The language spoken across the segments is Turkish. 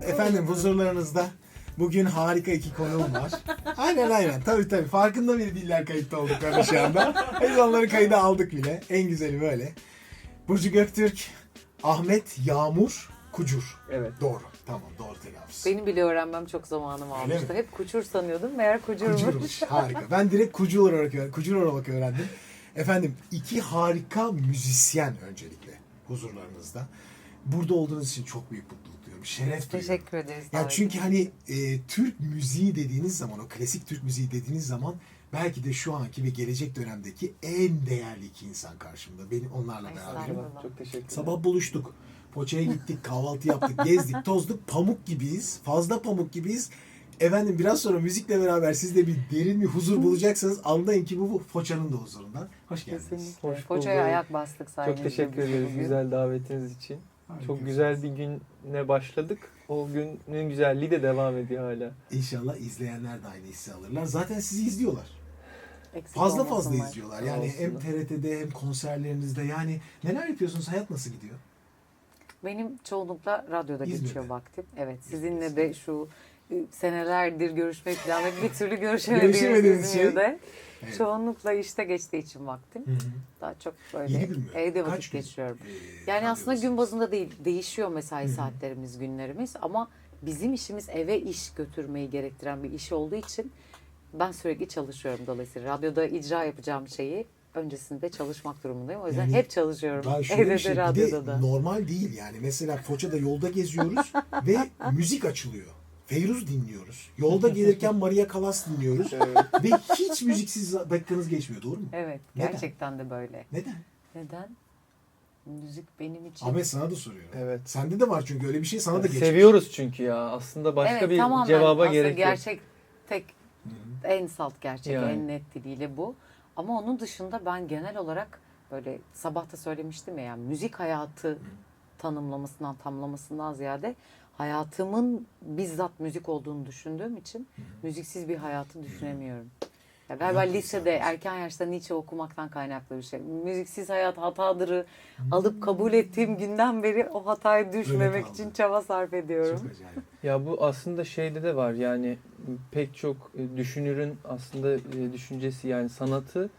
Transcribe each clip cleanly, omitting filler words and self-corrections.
Efendim huzurlarınızda bugün harika iki konuğum var. Aynen. Tabii. Farkında bile değiller kayıtta olduklarını şu anda. Biz onları kayda aldık bile. En güzeli böyle. Burcu Göktürk, Ahmet Yağmur Kucur. Evet. Doğru. Tamam, doğru telaffuz. Benim bile öğrenmem çok zamanımı Öyle almıştı. mi? Hep kuçur sanıyordum. Meğer kucurmuş. Kucurmuş. Harika. Ben direkt kucur olarak öğrendim. Efendim iki harika müzisyen öncelikle huzurlarınızda. Burada olduğunuz için çok büyük mutluluk duyuyorum. Şeref duyuyorum. Teşekkür ederiz. Ya davet çünkü için. hani Türk müziği dediğiniz zaman, o klasik Türk müziği dediğiniz zaman belki de şu anki ve gelecek dönemdeki en değerli iki insan karşımda. Benim onlarla beraberim. Estağfurullah. Çok teşekkür ederim. Sabah buluştuk. Poçaya gittik, kahvaltı yaptık, gezdik, tozduk. Pamuk gibiyiz. Fazla pamuk gibiyiz. Efendim biraz sonra müzikle beraber siz de bir derin bir huzur bulacaksanız anlayın ki bu Foça'nın da huzurundan. Hoş geldiniz. Kesinlikle. Hoş Foça'ya bulduk. ayak bastık sayenizde. Çok teşekkür biz ederiz bugün. güzel davetiniz için. Harika. Çok güzel bir güne başladık. O günün güzelliği de devam ediyor hala. İnşallah izleyenler de aynı hissi alırlar. Zaten sizi izliyorlar. Eksik Fazla olmasınlar. izliyorlar. Sağ Yani hem olsunlar. TRT'de hem konserlerinizde. Yani neler yapıyorsunuz? Hayat nasıl gidiyor? Benim çoğunlukla radyoda İzmir'de. geçiyor vaktim. Evet, sizinle İzmir'de. de şu senelerdir görüşmek planladık bir türlü görüşemediğimiz Görüşemediğiniz şey. İzmir'de. Evet. Çoğunlukla işte geçtiği için vaktim. Hı hı. Daha çok böyle 7 gün mü? evde Kaç vakit gün? geçiriyorum. Yani Yani aslında gün bazında değil, değişiyor mesai Hı hı. saatlerimiz, günlerimiz ama bizim işimiz eve iş götürmeyi gerektiren bir iş olduğu için ben sürekli çalışıyorum dolayısıyla. Radyoda icra yapacağım şeyi öncesinde çalışmak durumundayım. O yüzden Yani hep çalışıyorum. Ben şöyle Evde bir şey, de, bir radyoda de da. normal değil yani. Mesela Foça'da yolda geziyoruz ve müzik açılıyor. Feyruz dinliyoruz. Yolda gelirken Maria Callas dinliyoruz. Ve hiç müziksiz dakikanız geçmiyor. Doğru mu? Evet, Neden? gerçekten de böyle. Neden? Neden? Müzik benim için. Ahmet sana da soruyorum. Evet. Sende de var çünkü öyle bir şey sana da geçmiş. Seviyoruz çünkü ya. Aslında başka evet, bir tamamen cevaba aslında gerek yok. gerçek tek Hı hı. en salt gerçek, Yani. en net diliyle bu. Ama onun dışında ben genel olarak böyle sabah da söylemiştim ya, yani müzik hayatı tanımlamasından, tamlamasından ziyade hayatımın bizzat müzik olduğunu düşündüğüm için müziksiz bir hayatı düşünemiyorum. Ya galiba Yok, lisede güzel. erken yaşta Nietzsche okumaktan kaynaklı bir şey. Müziksiz hayat hatadırı alıp kabul ettiğim günden beri o hataya düşmemek kaldı. için çaba sarf ediyorum. Çok acayip. Ya bu aslında şeyde de var yani pek çok düşünürün aslında düşüncesi yani sanatı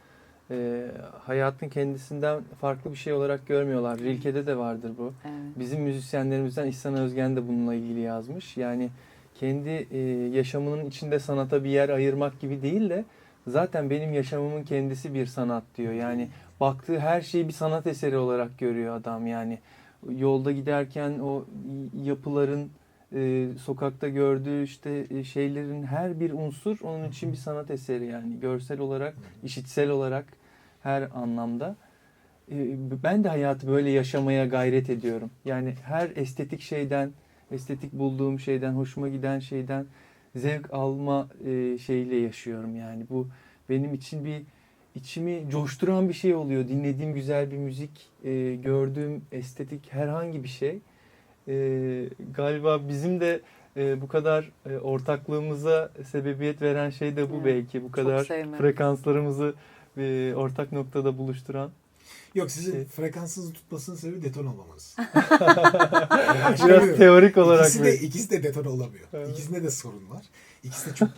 hayatın kendisinden farklı bir şey olarak görmüyorlar. Rilke'de de vardır bu. Evet. Bizim müzisyenlerimizden İhsan Özgen de bununla ilgili yazmış. Yani kendi yaşamının içinde sanata bir yer ayırmak gibi değil de zaten benim yaşamımın kendisi bir sanat diyor. Yani baktığı her şeyi bir sanat eseri olarak görüyor adam yani. Yolda giderken o yapıların sokakta gördüğü işte şeylerin her bir unsur onun için bir sanat eseri yani. Görsel olarak, işitsel olarak her anlamda. Ben de hayatı böyle yaşamaya gayret ediyorum. Yani her estetik şeyden, estetik bulduğum şeyden, hoşuma giden şeyden zevk alma şeyle yaşıyorum yani. Bu benim için bir içimi coşturan bir şey oluyor. Dinlediğim güzel bir müzik, gördüğüm estetik herhangi bir şey. Galiba bizim de bu kadar ortaklığımıza sebebiyet veren şey de bu Evet, belki. Bu kadar sevmem. frekanslarımızı ortak noktada buluşturan. Yok sizin Evet. frekansınızı tutmasının sebebi deton olmamanız. Biraz teorik olarak İkisi de deton olamıyor. Evet. İkisinde de sorun var. İkisi de çok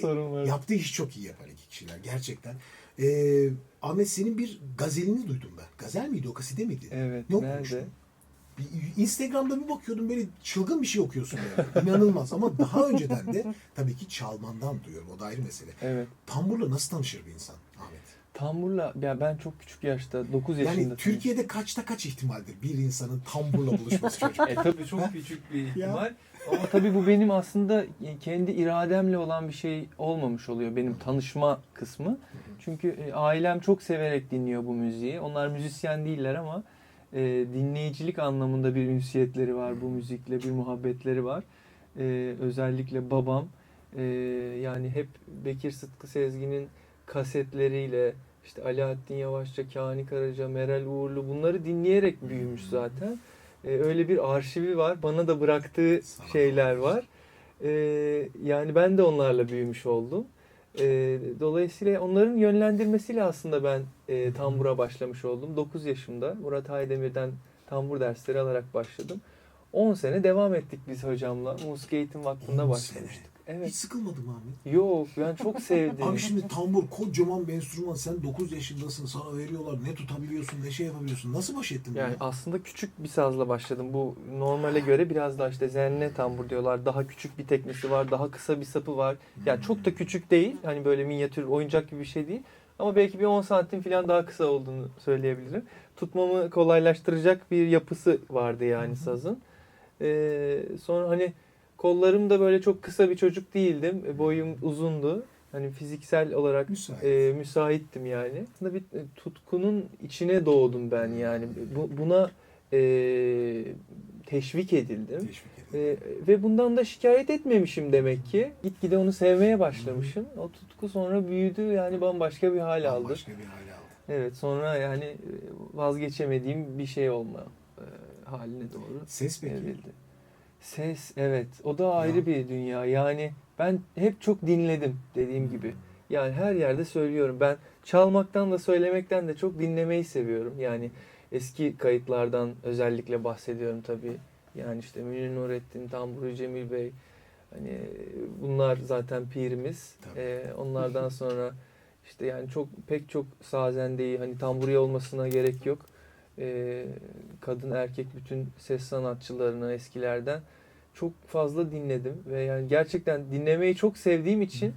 Sorun var. yaptığı işi çok iyi yapan iki kişiler gerçekten. Ahmet senin bir gazelini duydum ben. Gazel miydi o, kaside miydi? Evet, Ne nerede? okumuştun? Instagram'da bir bakıyordum böyle çılgın bir şey okuyorsun yani. İnanılmaz ama daha önceden de tabii ki çalmandan duyuyorum. O da ayrı mesele. Evet. Tamburla nasıl tanışır bir insan Ahmet? Tamburla ya ben çok küçük yaşta 9 yaşında. Yani Türkiye'de kaçta kaç ihtimaldir bir insanın tamburla buluşması çocuk? Tabii çok küçük bir ihtimal. Ama tabii bu benim aslında kendi irademle olan bir şey olmamış oluyor benim tanışma kısmı. Çünkü ailem çok severek dinliyor bu müziği. Onlar müzisyen değiller ama dinleyicilik anlamında bir ünsiyetleri var bu müzikle, bir muhabbetleri var. Özellikle babam yani hep Bekir Sıtkı Sezgin'in kasetleriyle işte Alaaddin Yavaşça, Kani Karaca, Meral Uğurlu bunları dinleyerek büyümüş zaten. Öyle bir arşivi var. Bana da bıraktığı şeyler var. Yani ben de onlarla büyümüş oldum. Dolayısıyla onların yönlendirmesiyle aslında ben tambura başlamış oldum. 9 yaşımda Murat Aydemir'den tambur dersleri alarak başladım. 10 sene devam ettik biz hocamla. Musiki Eğitim Vakfı'nda 10 başlamıştık. Hiç Evet. sıkılmadım Ahmet. Yok, ben çok sevdim. Abi şimdi tambur kocaman bir enstrüman, sen 9 yaşındasın, sana veriyorlar, ne tutabiliyorsun ne şey yapabiliyorsun, nasıl baş ettin Yani bunu? aslında küçük bir sazla başladım. Bu normale göre biraz daha işte zenne tambur diyorlar. Daha küçük bir teknesi var, daha kısa bir sapı var. Yani çok da küçük değil. Hani böyle minyatür oyuncak gibi bir şey değil. Ama belki bir 10 santim falan daha kısa olduğunu söyleyebilirim. Tutmamı kolaylaştıracak bir yapısı vardı yani sazın. Sonra hani kollarım da böyle çok kısa bir çocuk değildim. Boyum uzundu. Hani fiziksel olarak Müsait. müsaittim yani. Aslında bir tutkunun içine doğdum ben yani. Buna teşvik edildim. Teşvik ederim. Ve bundan da şikayet etmemişim demek ki. Gitgide onu sevmeye başlamışım. O tutku sonra büyüdü yani bambaşka bir hal aldı. Başka bir hale aldı. Evet, sonra yani vazgeçemediğim bir şey olma haline doğru Ses peki? evrildi. Ses, evet, o da ayrı Ya. bir dünya. Yani ben hep çok dinledim dediğim gibi. Yani her yerde söylüyorum. Ben çalmaktan da söylemekten de çok dinlemeyi seviyorum. Yani eski kayıtlardan özellikle bahsediyorum tabii. Yani işte Münir Nurettin, Tamburi Cemil Bey. Hani bunlar zaten pirimiz. Tabii. Onlardan sonra işte yani pek çok sazendeyi hani tamburi olmasına gerek yok. Kadın erkek bütün ses sanatçılarını eskilerden çok fazla dinledim ve yani gerçekten dinlemeyi çok sevdiğim için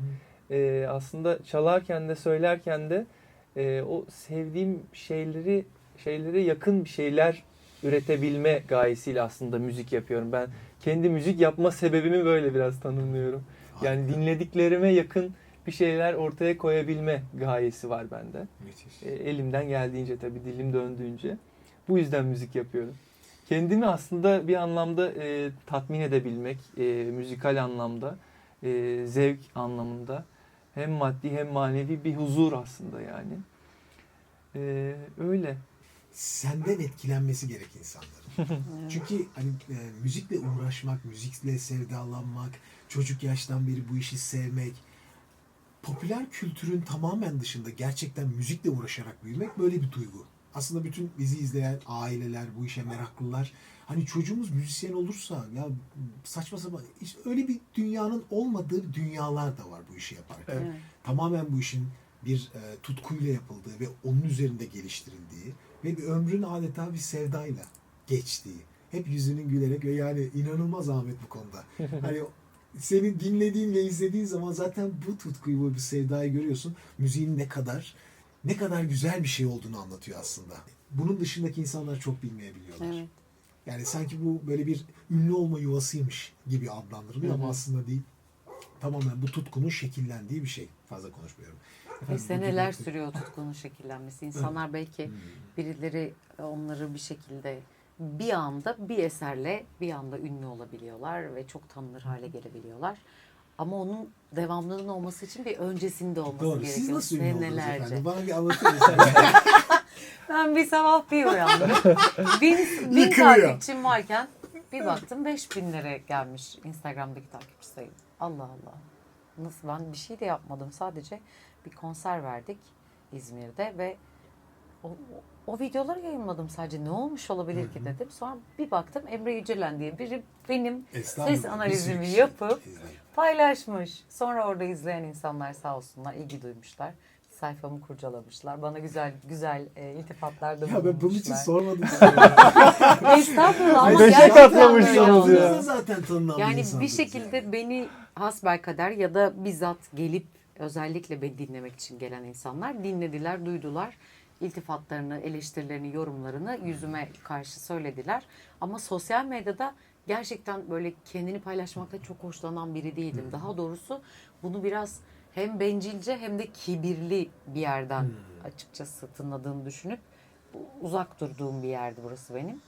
aslında çalarken de söylerken de o sevdiğim şeylere yakın bir şeyler üretebilme gayesiyle aslında müzik yapıyorum. Ben kendi müzik yapma sebebimi böyle biraz tanımlıyorum. Yani Harika. dinlediklerime yakın bir şeyler ortaya koyabilme gayesi var bende. Müthiş. Elimden geldiğince tabii, dilim döndüğünce. Bu yüzden müzik yapıyorum. Kendimi aslında bir anlamda tatmin edebilmek, müzikal anlamda, zevk anlamında hem maddi hem manevi bir huzur aslında yani. Öyle. Senden etkilenmesi gerek insanların. Çünkü hani müzikle uğraşmak, müzikle sevdalanmak, çocuk yaştan beri bu işi sevmek, popüler kültürün tamamen dışında gerçekten müzikle uğraşarak büyümek böyle bir duygu. Aslında bütün bizi izleyen aileler, bu işe meraklılar, hani çocuğumuz müzisyen olursa ya saçma sapan, işte öyle bir dünyanın olmadığı dünyalar da var bu işi yaparken. Evet. Tamamen bu işin bir tutkuyla yapıldığı ve onun üzerinde geliştirildiği ve bir ömrün adeta bir sevdayla geçtiği. Hep yüzünün gülerek ve yani inanılmaz Ahmet bu konuda. Hani seni dinlediğin ve izlediğin zaman zaten bu tutkuyu, bu sevdayı görüyorsun. Müziğin ne kadar güzel bir şey olduğunu anlatıyor aslında. Bunun dışındaki insanlar çok bilmeyebiliyorlar. Evet. Yani sanki bu böyle bir ünlü olma yuvasıymış gibi adlandırılıyor ama aslında değil. Tamamen bu tutkunun şekillendiği bir şey. Fazla konuşmuyorum. Ve Efendim, seneler bugün- sürüyor tutkunun şekillenmesi. İnsanlar belki birileri onları bir şekilde bir anda bir eserle bir anda ünlü olabiliyorlar ve çok tanınır hale gelebiliyorlar. Ama onun devamlılığının olması için bir öncesinde olması Doğru. gerekiyor. Siz nasıl ünlü oldunuz Senelerce. efendim? Bana bir anlatır mısınız? Ben bir sabah bir uyandım. bin Yıkılıyor. takipçim varken bir baktım 5.000'lere gelmiş Instagram'daki takipçi sayım. Allah Allah. Nasıl, ben bir şey de yapmadım. Sadece bir konser verdik İzmir'de ve o videoları yayınladım sadece. Ne olmuş olabilir ki dedim. Sonra bir baktım Emre Yücelen diye biri benim Estağfurullah, ses bir analizimi sürü kişi yapıp izleyin. paylaşmış. Sonra orada izleyen insanlar sağ olsunlar ilgi duymuşlar. Sayfamı kurcalamışlar. Bana güzel güzel iltifatlarda Ya ben bunun için bulunmuşlar. sormadım. Estağfurullah ama Beşe gerçekten katlamışsınız böyle ya. oldu. Siz zaten tanınan Yani bir insansınız şekilde yani. beni hasbelkader ya da bizzat gelip özellikle beni dinlemek için gelen insanlar dinlediler, duydular. İltifatlarını, eleştirilerini, yorumlarını yüzüme karşı söylediler. Ama sosyal medyada gerçekten böyle kendini paylaşmakta çok hoşlanan biri değildim. Daha doğrusu bunu biraz hem bencilce hem de kibirli bir yerden açıkçası tınladığını düşünüp uzak durduğum bir yerdi burası benim.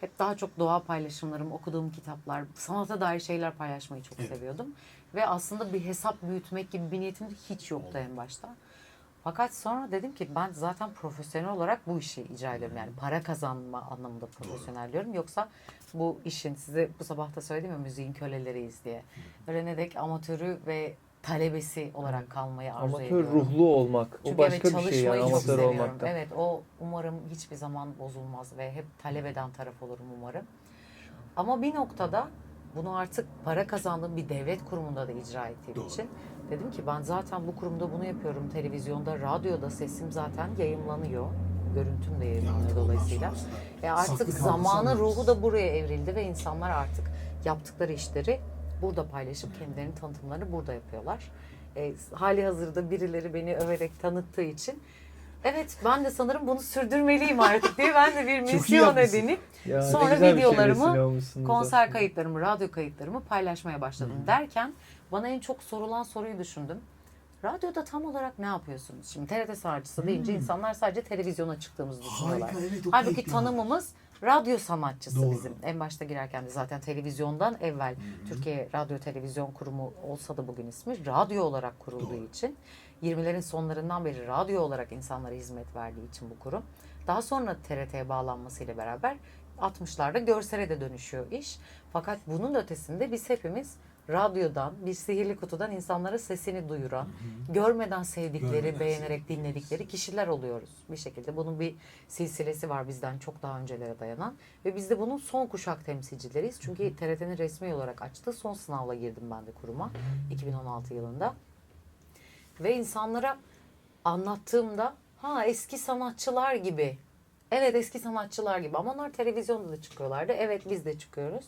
Hep daha çok doğa paylaşımlarım, okuduğum kitaplar, sanata dair şeyler paylaşmayı çok seviyordum. Ve aslında bir hesap büyütmek gibi bir niyetim de hiç yoktu en başta. Fakat sonra dedim ki ben zaten profesyonel olarak bu işi icra ediyorum. Yani para kazanma anlamında profesyonel diyorum. Yoksa bu işin, size bu sabah da söyledim ya, müziğin köleleriyiz diye. Öğrenerek amatörü ve talebesi olarak kalmayı arzu Amatör ediyorum. ruhlu olmak. Çünkü O başka evet, bir şey yani çalışmayı çok amatör seviyorum. olmakta. Evet, o umarım hiçbir zaman bozulmaz ve hep talep eden taraf olurum umarım. Ama bir noktada bunu artık para kazandığım bir devlet kurumunda da icra ettiğim Doğru. için dedim ki ben zaten bu kurumda bunu yapıyorum. Televizyonda, radyoda sesim zaten yayımlanıyor. Görüntüm de yayımlanıyor artık ondan dolayısıyla. sonrasında Artık saklı zamanın kalmış ruhu da buraya evrildi ve insanlar artık yaptıkları işleri burada paylaşıp kendilerinin tanıtımlarını burada yapıyorlar. Hali hazırda birileri beni överek tanıttığı için evet ben de sanırım bunu sürdürmeliyim artık diye ben de bir iyi misyon yapmışsın. edinip Ya, ne sonra güzel bir şeye videolarımı, vesile olmuşsunuz konser aslında. kayıtlarımı, radyo kayıtlarımı paylaşmaya başladım derken bana en çok sorulan soruyu düşündüm. Radyoda tam olarak ne yapıyorsunuz? Şimdi TRT sanatçısı deyince insanlar sadece televizyona çıktığımızı düşünüyorlar. Harika, evet, o Halbuki kayıtlar. tanımımız radyo sanatçısı Doğru. bizim. En başta girerken de zaten televizyondan evvel Türkiye Radyo Televizyon Kurumu olsa da bugün ismi radyo olarak kurulduğu Doğru. için 20'lerin sonlarından beri radyo olarak insanlara hizmet verdiği için bu kurum. Daha sonra TRT'ye bağlanmasıyla beraber 60'larda görsele de dönüşüyor iş. Fakat bunun ötesinde biz hepimiz radyodan, bir sihirli kutudan insanlara sesini duyuran, görmeden sevdikleri, Görmeden beğenerek dinledikleri kişiler oluyoruz bir şekilde. Bunun bir silsilesi var bizden çok daha öncelere dayanan ve biz de bunun son kuşak temsilcileriyiz. Çünkü TRT'nin resmi olarak açtığı son sınavla girdim ben de kuruma 2016 yılında. Ve insanlara anlattığımda eski sanatçılar gibi. Evet eski sanatçılar gibi ama onlar televizyonda da çıkıyorlardı. Evet biz de çıkıyoruz.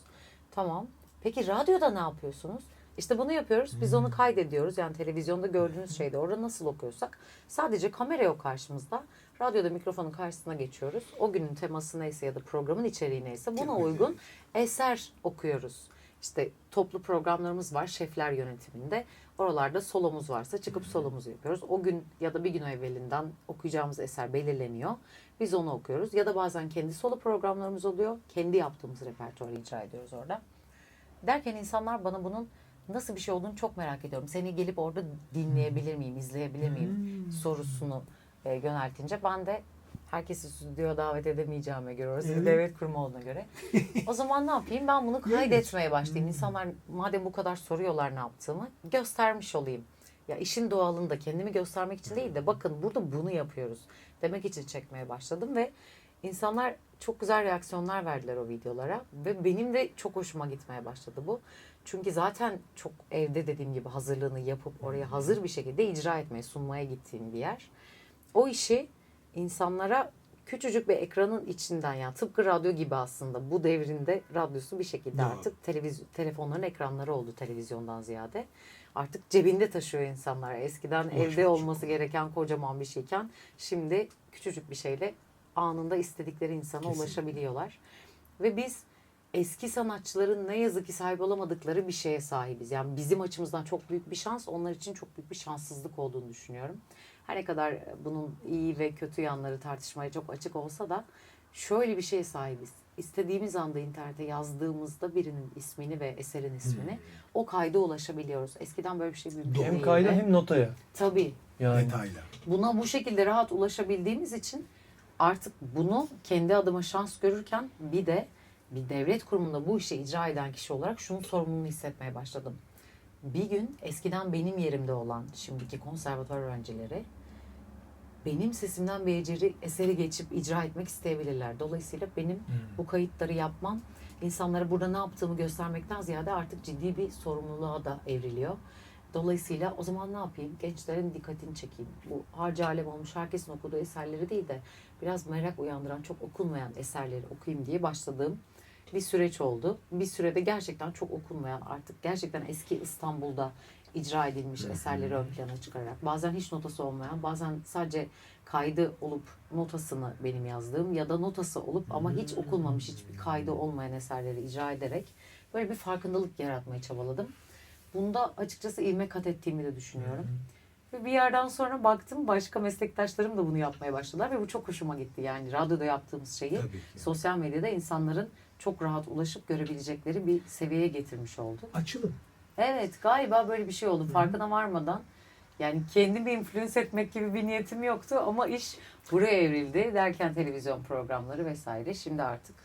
Tamam. Peki radyoda ne yapıyorsunuz? İşte bunu yapıyoruz. Biz onu kaydediyoruz. Yani televizyonda gördüğünüz şeyde orada nasıl okuyorsak sadece kamera yok karşımızda. Radyoda mikrofonun karşısına geçiyoruz. O günün teması neyse ya da programın içeriği neyse buna uygun eser okuyoruz. İşte toplu programlarımız var şefler yönetiminde. Oralarda solomuz varsa çıkıp solomuzu yapıyoruz. O gün ya da bir gün evvelinden okuyacağımız eser belirleniyor. Biz onu okuyoruz. Ya da bazen kendi solo programlarımız oluyor. Kendi yaptığımız repertuarı icra ediyoruz orada. Derken insanlar bana bunun nasıl bir şey olduğunu çok merak ediyorum. Seni gelip orada dinleyebilir miyim, izleyebilir miyim sorusunu yöneltince ben de herkesi stüdyoya davet edemeyeceğime göre, orası bir devlet kurumu olduğuna göre. O zaman ne yapayım? Ben bunu kaydetmeye başlayayım. İnsanlar madem bu kadar soruyorlar ne yaptığımı, göstermiş olayım. Ya işin doğalında kendimi göstermek için değil de bakın burada bunu yapıyoruz demek için çekmeye başladım ve insanlar çok güzel reaksiyonlar verdiler o videolara ve benim de çok hoşuma gitmeye başladı bu. Çünkü zaten çok evde dediğim gibi hazırlığını yapıp oraya hazır bir şekilde icra etmeye, sunmaya gittiğim bir yer. O işi insanlara küçücük bir ekranın içinden yani tıpkı radyo gibi aslında bu devrinde radyosu bir şekilde artık telefonların ekranları oldu televizyondan ziyade. Artık cebinde taşıyor insanlar. Eskiden evde olması gereken kocaman bir şeyken şimdi küçücük bir şeyle anında istedikleri insana ulaşabiliyorlar. Ve biz eski sanatçıların ne yazık ki sahip olamadıkları bir şeye sahibiz. Yani bizim açımızdan çok büyük bir şans, onlar için çok büyük bir şanssızlık olduğunu düşünüyorum. Her ne kadar bunun iyi ve kötü yanları tartışmaya çok açık olsa da şöyle bir şeye sahibiz. İstediğimiz anda internete yazdığımızda birinin ismini ve eserin ismini o kayda ulaşabiliyoruz. Eskiden böyle bir şey mümkün değildi. Hem kayda hem notaya. Tabii. Yani. Detaylı. Buna bu şekilde rahat ulaşabildiğimiz için artık bunu kendi adıma şans görürken bir de bir devlet kurumunda bu işi icra eden kişi olarak şunun sorumluluğunu hissetmeye başladım. Bir gün eskiden benim yerimde olan şimdiki konservatuvar öğrencileri benim sesimden bir eseri geçip icra etmek isteyebilirler. Dolayısıyla benim bu kayıtları yapmam insanlara burada ne yaptığımı göstermekten ziyade artık ciddi bir sorumluluğa da evriliyor. Dolayısıyla o zaman ne yapayım? Gençlerin dikkatini çekeyim. Bu harcı alem olmuş herkesin okuduğu eserleri değil de biraz merak uyandıran çok okunmayan eserleri okuyayım diye başladığım bir süreç oldu. Bir sürede gerçekten çok okunmayan artık gerçekten eski İstanbul'da icra edilmiş eserleri ön plana çıkararak bazen hiç notası olmayan bazen sadece kaydı olup notasını benim yazdığım ya da notası olup ama hiç okunmamış hiçbir kaydı olmayan eserleri icra ederek böyle bir farkındalık yaratmaya çabaladım. Bunda açıkçası ivme kat ettiğimi de düşünüyorum. Ve bir yerden sonra baktım başka meslektaşlarım da bunu yapmaya başladılar ve bu çok hoşuma gitti. Yani radyoda yaptığımız şeyi sosyal medyada insanların çok rahat ulaşıp görebilecekleri bir seviyeye getirmiş oldu. Açılım. Evet galiba böyle bir şey oldu farkına varmadan. Yani kendimi influence etmek gibi bir niyetim yoktu ama iş buraya evrildi derken televizyon programları vesaire. Şimdi artık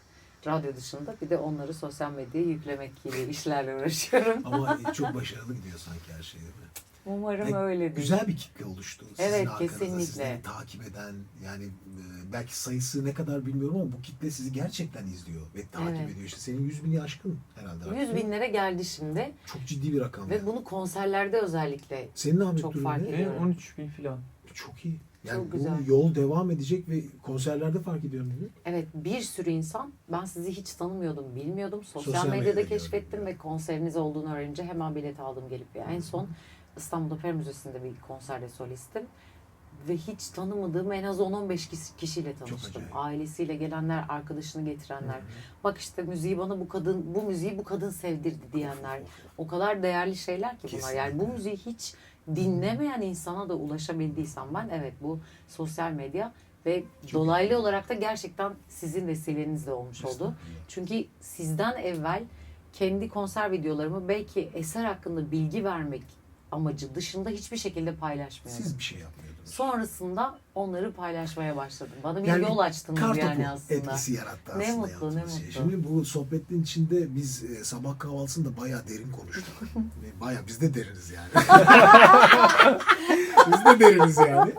radyo dışında bir de onları sosyal medyaya yüklemek gibi işlerle uğraşıyorum. Ama çok başarılı gidiyor sanki her şey değil mi? Umarım öyledir. Güzel bir kitle oluştu. Sizin Evet, arkanızda, kesinlikle. sizleri takip eden, yani belki sayısı ne kadar bilmiyorum ama bu kitle sizi gerçekten izliyor ve takip Evet. ediyor. İşte senin 100.000'i aşkın herhalde. 100 binlere geldi şimdi Çok ciddi bir rakam. ve yani. bunu konserlerde özellikle Senin Ahmet çok durumu fark ne? ediyor. Benim 13 bin falan. Çok iyi. Yani Çok bu güzel. yol devam edecek ve konserlerde fark ediyorum dedi. evet bir sürü insan ben sizi hiç tanımıyordum, bilmiyordum. Sosyal Sosyal medyada medyada keşfettim gördüm. ve konseriniz olduğunu öğrenince hemen bilet aldım gelip. Yani en son İstanbul Opera Müzesi'nde bir konserde solistim. Ve hiç tanımadığım en az 10-15 kişiyle tanıştım. acayip. Ailesiyle gelenler, arkadaşını getirenler. Bak işte müziği bana bu müziği bu kadın sevdirdi diyenler. O kadar değerli şeyler ki bunlar. Yani bu Kesinlikle. müziği hiç dinlemeyen insana da ulaşabildiysem ben, evet, bu sosyal medya ve dolaylı olarak da gerçekten sizin vesilenizle olmuş oldu. Çünkü sizden evvel kendi konser videolarımı belki eser hakkında bilgi vermek amacı dışında hiçbir şekilde paylaşmıyorum. Siz bir şey yapmıyordunuz. Sonrasında onları paylaşmaya başladım. Bana bir Yani yol açtınız Kartopu yani aslında. etkisi yarattı Ne aslında mutlu, ne yaptığınız şey. mutlu. Şimdi bu sohbetin içinde biz sabah kahvaltısında bayağı derin konuştuk. Bayağı biz de deriniz yani. Biz de deriniz yani.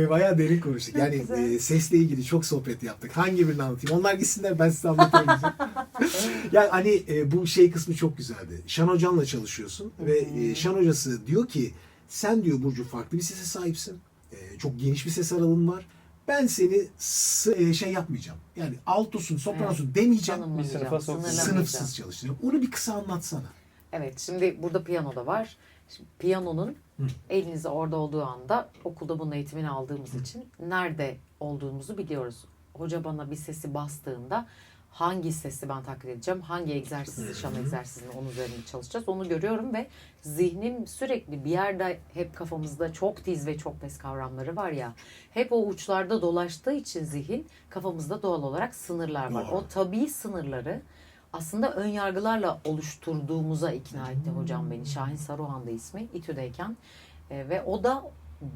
Bayağı derin konuştuk. Yani güzel. sesle ilgili çok sohbet yaptık. Hangi birini anlatayım? Onlar gitsinler, ben size anlatayım. Yani hani bu şey kısmı çok güzeldi. Şan Hoca'nla çalışıyorsun ve Şan Hocası diyor ki sen diyor Burcu farklı bir sese sahipsin. Çok geniş bir ses aralığın var. Ben seni şey yapmayacağım. Yani altosun, sopranosun demeyeceğim. Tanımlayacağım, Bir sınıfa sok- sınırlamayacağım. Sınıfsız çalıştıracağım. Onu bir kısa anlatsana. Evet, şimdi burada piyano da var. Şimdi piyanonun elinizde orada olduğu anda okulda bunun eğitimini aldığımız için nerede olduğumuzu biliyoruz. Hoca bana bir sesi bastığında hangi sesi ben taklit edeceğim, hangi egzersizi, şan egzersizini onun üzerinde çalışacağız. Onu görüyorum ve zihnim sürekli bir yerde, hep kafamızda çok tiz ve çok pes kavramları var ya. Hep o uçlarda dolaştığı için zihin, kafamızda doğal olarak sınırlar var. Doğru. O tabii sınırları aslında ön yargılarla oluşturduğumuza ikna etti hocam beni. Şahin Saruhan'da ismi, İTÜ'deyken. Ve o da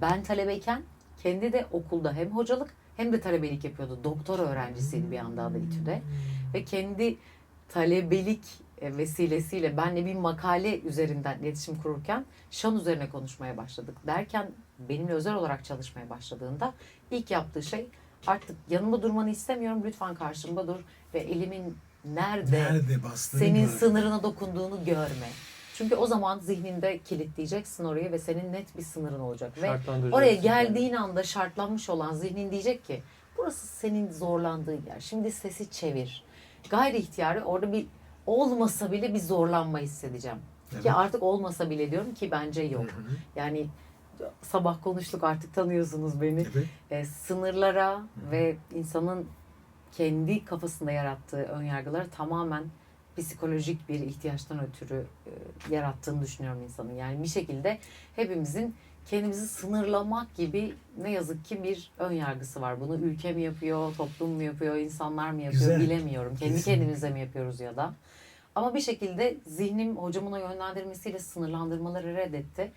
ben talebeyken kendi de okulda hem hocalık hem de talebelik yapıyordu. Doktor öğrencisiydi bir yandan da İTÜ'de. Ve kendi talebelik vesilesiyle benle bir makale üzerinden iletişim kururken şan üzerine konuşmaya başladık. Derken benimle özel olarak çalışmaya başladığında ilk yaptığı şey, artık yanımda durmanı istemiyorum, lütfen karşımda dur ve elimin nerede bastığını senin gör. sınırına dokunduğunu görme. Çünkü o zaman zihninde kilitleyeceksin orayı ve senin net bir sınırın olacak. Ve Şartlandıracaksın oraya yani. geldiğin anda şartlanmış olan zihnin diyecek ki burası senin zorlandığın yer. Şimdi sesi çevir. Gayri ihtiyari orada bir olmasa bile bir zorlanma hissedeceğim. Evet. Ki artık olmasa bile diyorum ki bence yok. Hı hı. Yani sabah konuştuk, artık tanıyorsunuz beni. Evet. Sınırlara ve insanın kendi kafasında yarattığı önyargıları tamamen psikolojik bir ihtiyaçtan ötürü yarattığını düşünüyorum insanın. Yani bir şekilde hepimizin kendimizi sınırlamak gibi ne yazık ki bir önyargısı var. Bunu ülke mi yapıyor, toplum mu yapıyor, insanlar mı yapıyor Güzel. bilemiyorum. Kendi Kesinlikle. kendimize mi yapıyoruz ya da. Ama bir şekilde zihnim hocamın o yönlendirmesiyle sınırlandırmaları reddetti.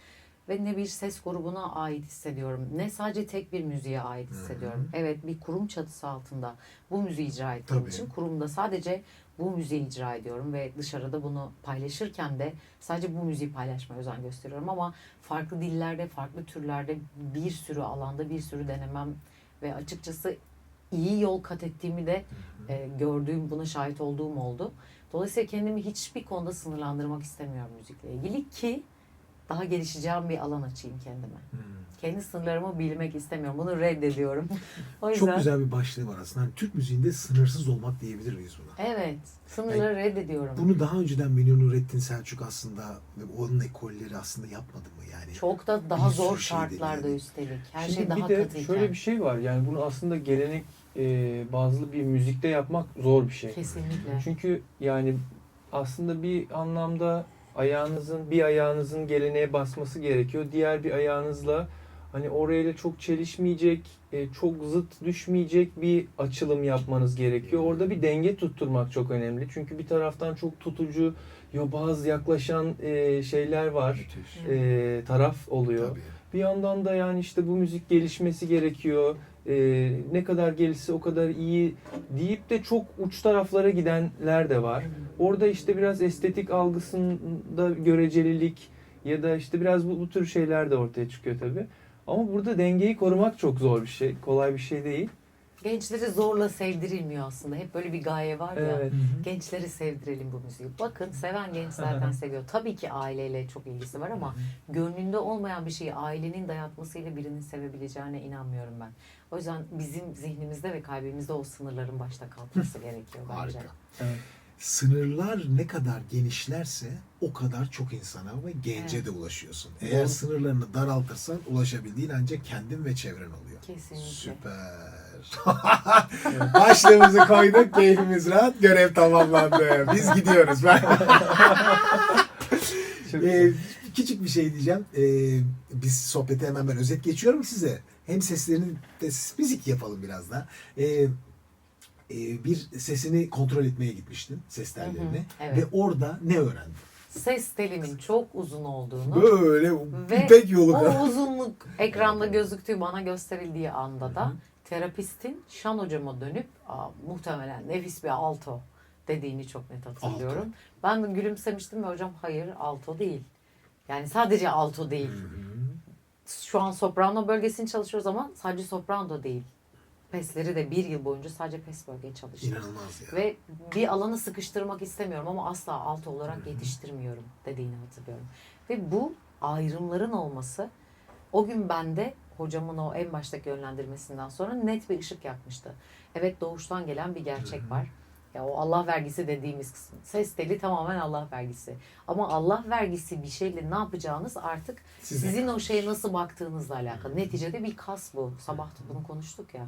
Ve ne bir ses grubuna ait hissediyorum, ne sadece tek bir müziğe ait hissediyorum. Evet, bir kurum çatısı altında bu müziği icra ettiğim Tabii. için kurumda sadece bu müziği icra ediyorum ve dışarıda bunu paylaşırken de sadece bu müziği paylaşmaya özen gösteriyorum. Ama farklı dillerde, farklı türlerde, bir sürü alanda bir sürü denemem ve açıkçası iyi yol kat ettiğimi de gördüğüm, buna şahit olduğum oldu. Dolayısıyla kendimi hiçbir konuda sınırlandırmak istemiyorum müzikle ilgili ki daha gelişeceğim bir alan açayım kendime. Kendi sınırlarımı bilmek istemiyorum. Bunu reddediyorum. O yüzden Çok güzel bir başlığı var aslında. Hani Türk müziğinde sınırsız olmak diyebilir miyiz buna? evet, sınırları reddediyorum. Bunu daha önceden Minyon Nurettin Selçuk aslında ve onun ekolleri aslında yapmadı mı yani? Çok da daha Bir sürü zor şey şartlarda deniyor. üstelik. Her Şimdi şey daha bir de katıyken. şöyle bir şey var. Yani bunu aslında gelenek bazlı bir müzikte yapmak zor bir şey. Kesinlikle. Çünkü yani aslında bir anlamda bir ayağınızın geleneğe basması gerekiyor. Diğer bir ayağınızla hani orayla çok çelişmeyecek, çok zıt düşmeyecek bir açılım yapmanız gerekiyor. Orada bir denge tutturmak çok önemli. Çünkü bir taraftan çok tutucu, yobaz yaklaşan şeyler var. Taraf oluyor. Tabii. Bir yandan da yani işte bu müzik gelişmesi gerekiyor. Ne kadar gelişse o kadar iyi deyip de çok uç taraflara gidenler de var. Orada işte biraz estetik algısında görecelilik, Ya da işte biraz bu tür şeyler de ortaya çıkıyor tabii. Ama burada dengeyi korumak çok zor bir şey. Kolay bir şey değil. Gençleri zorla sevdirilmiyor aslında. Hep böyle bir gaye var ya. Evet. Gençleri sevdirelim bu müziği. Bakın seven genç zaten seviyor. Tabii ki aileyle çok ilgisi var ama gönlünde olmayan bir şeyi ailenin dayatmasıyla birinin sevebileceğine inanmıyorum ben. O yüzden bizim zihnimizde ve kalbimizde o sınırların başta kalkması gerekiyor bence. Harika. Evet. Sınırlar ne kadar genişlerse o kadar çok insana ve gence Evet. de ulaşıyorsun. Eğer sınırlarını daraltırsan ulaşabildiğin ancak kendin ve çevren oluyor. Kesinlikle. Süper. Başlığımızı koyduk, keyfimiz rahat, görev tamamlandı. Biz gidiyoruz. Çok güzel. Küçük bir şey diyeceğim. Biz sohbete hemen ben özet geçiyorum size. Hem seslerini de müzik yapalım biraz da. Bir sesini kontrol etmeye gitmiştin, ses tellerini. evet. Ve orada ne öğrendin? Ses telimin çok uzun olduğunu Böyle ve ipek yolu. o uzunluk ekranda gözüktüğü bana gösterildiği anda da terapistin Şan hocama dönüp muhtemelen nefis bir alto dediğini çok net hatırlıyorum. Alto. Ben de gülümsemiştim ve hocam hayır alto değil. Yani sadece alto değil. Şu an soprano bölgesini çalışıyoruz ama sadece soprano değil. Pesleri de bir yıl boyunca sadece pes bölgeyi çalıştım. İnanılmaz ya. Ve bir alanı sıkıştırmak istemiyorum ama asla alto olarak yetiştirmiyorum dediğini hatırlıyorum. Ve bu ayrımların olması o gün bende hocamın o en baştaki yönlendirmesinden sonra net bir ışık yakmıştı. Evet doğuştan gelen bir gerçek var. Ya o Allah vergisi dediğimiz kısım. Ses teli tamamen Allah vergisi. Ama Allah vergisi bir şeyle ne yapacağınız artık sizin o şeye nasıl baktığınızla alakalı. Neticede bir kas bu. Sabah da bunu konuştuk ya.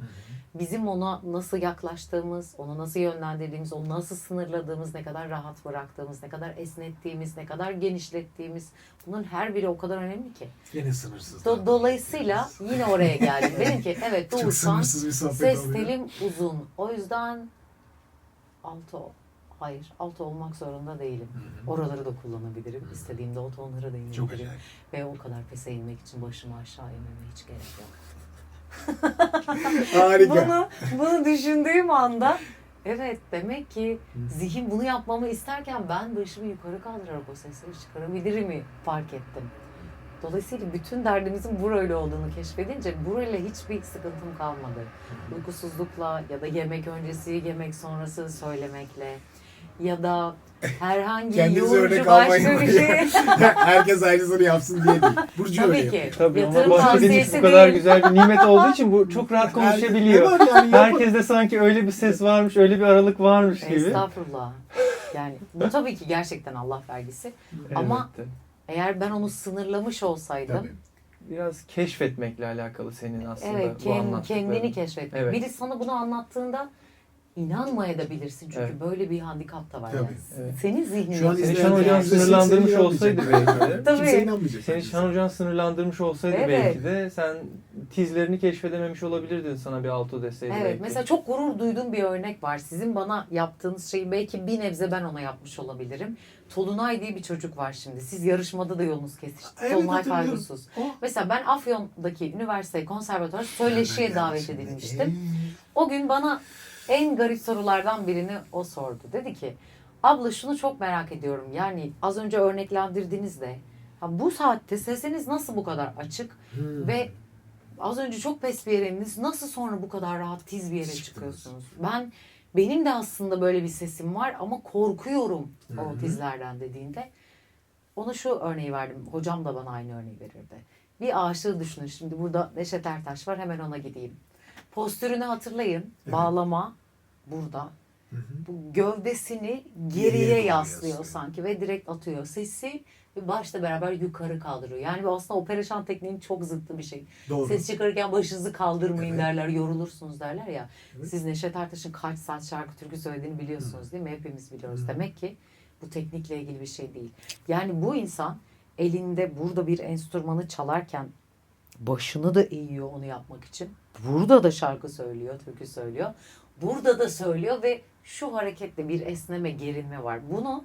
Bizim ona nasıl yaklaştığımız, onu nasıl yönlendirdiğimiz, onu nasıl sınırladığımız, ne kadar rahat bıraktığımız, ne kadar esnettiğimiz, ne kadar genişlettiğimiz. Bunun her biri o kadar önemli ki. Yine sınırsız. Dolayısıyla yine oraya geldim. Dedim ki evet Çok doğuştan sınırsız bir sohbet ses oluyor. telim uzun. O yüzden alto. Hayır, alto olmak zorunda değilim. Oraları da kullanabilirim. İstediğimde o tonlara da Çok inebilirim. acayip. Ve o kadar pese inmek için başımı aşağı inmeme hiç gerek yok. Harika. Bunu düşündüğüm anda evet demek ki zihin bunu yapmamı isterken ben başımı yukarı kaldırarak o sesleri çıkarabilir mi fark ettim. Dolayısıyla bütün derdimizin burayla olduğunu keşfedince burayla hiçbir sıkıntım kalmadı. Uykusuzlukla ya da yemek öncesi, yemek sonrası söylemekle ya da herhangi Kendinize örnek yorucu almayın. başka bir şey. Herkes aynısını yapsın diye değil. Burcu öyle Tabii ki. yapıyor. Tabii ama Yatırım bahsedilmiş tavsiyesi bu kadar değil. güzel bir nimet olduğu için bu çok rahat konuşabiliyor. Ne var yani, yapın. Herkes de sanki öyle bir ses varmış, öyle bir aralık varmış gibi. Estağfurullah. Yani bu tabii ki gerçekten Allah vergisi. Ama Evet. eğer ben onu sınırlamış olsaydım Tabii. Biraz keşfetmekle alakalı senin aslında evet bu anlattıkların. kendini keşfetmek. Evet. Biri sana bunu anlattığında inanmayabilirsin çünkü Evet. böyle bir handikap da var. Tabii. Yani. Evet. Senin zihnin Şu an Seni izleyen Şan Hocan izleyiciler sınırlandırmış kimse olsaydı inanmayacak. belki de. Tabii. Kimse inanmayacak. Seni Şan Hocan sınırlandırmış olsaydı Evet. belki de sen tizlerini keşfedememiş olabilirdin sana bir alto deseydi Evet belki. mesela çok gurur duyduğum bir örnek var. Sizin bana yaptığınız şeyi belki bir nebze ben ona yapmış olabilirim. Tolunay diye bir çocuk var şimdi. Siz yarışmada da yolunuz kesişti. Evet, Tolunay hatırlıyorum. Kaygusuz. O. Mesela ben Afyon'daki üniversite konservatuvar söyleşiye davet edilmiştim. O gün bana en garip sorulardan birini o sordu. Dedi ki abla şunu çok merak ediyorum. Yani az önce örneklendirdiğinizde bu saatte sesiniz nasıl bu kadar açık ve az önce çok pes bir yere indiniz. Nasıl sonra bu kadar rahat tiz bir yere çıkıyorsunuz? Benim de aslında böyle bir sesim var ama korkuyorum o tizlerden dediğinde. Ona şu örneği verdim. Hocam da bana aynı örneği verirdi. Bir aşığı düşünün. Şimdi burada Neşet Ertaş var. Hemen ona gideyim. Postürünü hatırlayın. Evet. Bağlama burada. Bu gövdesini Geriye geriye doğru yaslıyor yaslıyor. sanki ve direkt atıyor. Sesi ve başla beraber yukarı kaldırıyor. Yani bu aslında opera şan tekniğinin çok zıttı bir şey. Doğru. Ses çıkarırken başınızı kaldırmayın Evet. derler, yorulursunuz derler ya. Evet. Siz Neşet Ertaş'ın kaç saat şarkı türkü söylediğini biliyorsunuz değil mi? Hepimiz biliyoruz. Demek ki bu teknikle ilgili bir şey değil. Yani bu insan elinde burada bir enstrümanı çalarken başını da eğiyor onu yapmak için. Burada da şarkı söylüyor, türkü söylüyor. Burada da söylüyor ve şu hareketle bir esneme, gerilme var. Bunu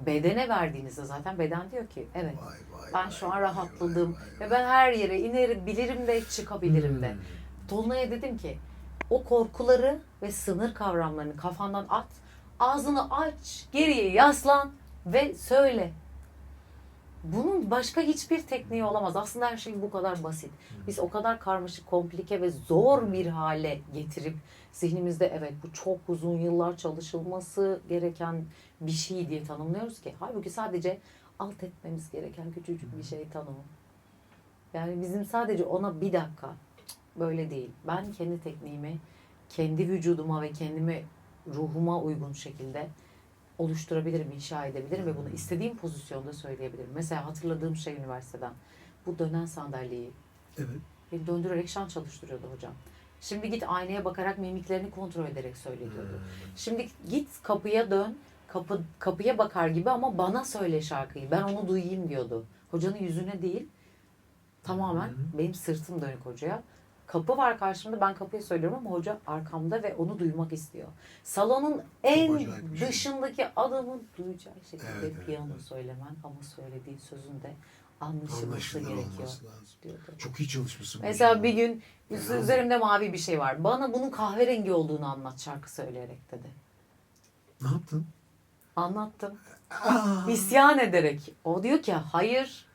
bedene verdiğinizde zaten beden diyor ki evet Vay, vay, ben vay, şu an vay, rahatladım vay, ve ben her yere inebilirim de çıkabilirim de. Tolunay'a dedim ki o korkuları ve sınır kavramlarını kafandan at, ağzını aç, geriye yaslan ve söyle. Bunun başka hiçbir tekniği olamaz. Aslında her şey bu kadar basit. Biz o kadar karmaşık, komplike ve zor bir hale getirip zihnimizde evet bu çok uzun yıllar çalışılması gereken bir şey diye tanımlıyoruz ki. Halbuki sadece alt etmemiz gereken küçücük bir şey tanımı. Yani bizim sadece ona bir dakika, böyle değil. Ben kendi tekniğimi, kendi vücuduma ve kendime, ruhuma uygun şekilde oluşturabilirim, inşa edebilirim ve bunu istediğim pozisyonda söyleyebilirim. Mesela hatırladığım şey üniversiteden. Bu dönen sandalyeyi. Evet. Beni döndürerek şan çalıştırıyordu hocam. Şimdi git aynaya bakarak mimiklerini kontrol ederek söyle diyordu. Şimdi git kapıya dön, kapıya bakar gibi ama bana söyle şarkıyı. Ben onu duyayım diyordu. Hocanın yüzüne değil, tamamen benim sırtım dönük hocaya. Kapı var karşımda, ben kapıyı söylüyorum ama hoca arkamda ve onu duymak istiyor. Salonun en acayip bir şey. dışındaki adamın duyacağı şekilde Evet, piyano evet. söylemen ama söylediği sözün de anlaşılması Anlaşılır gerekiyor olması lazım. diyordu. Çok iyi çalışmışsın. Mesela bir gün Fena. üzerimde mavi bir şey var. Bana bunun kahverengi olduğunu anlat şarkı söyleyerek dedi. Ne yaptın? Anlattım. Aa, İsyan ederek. O diyor ki hayır,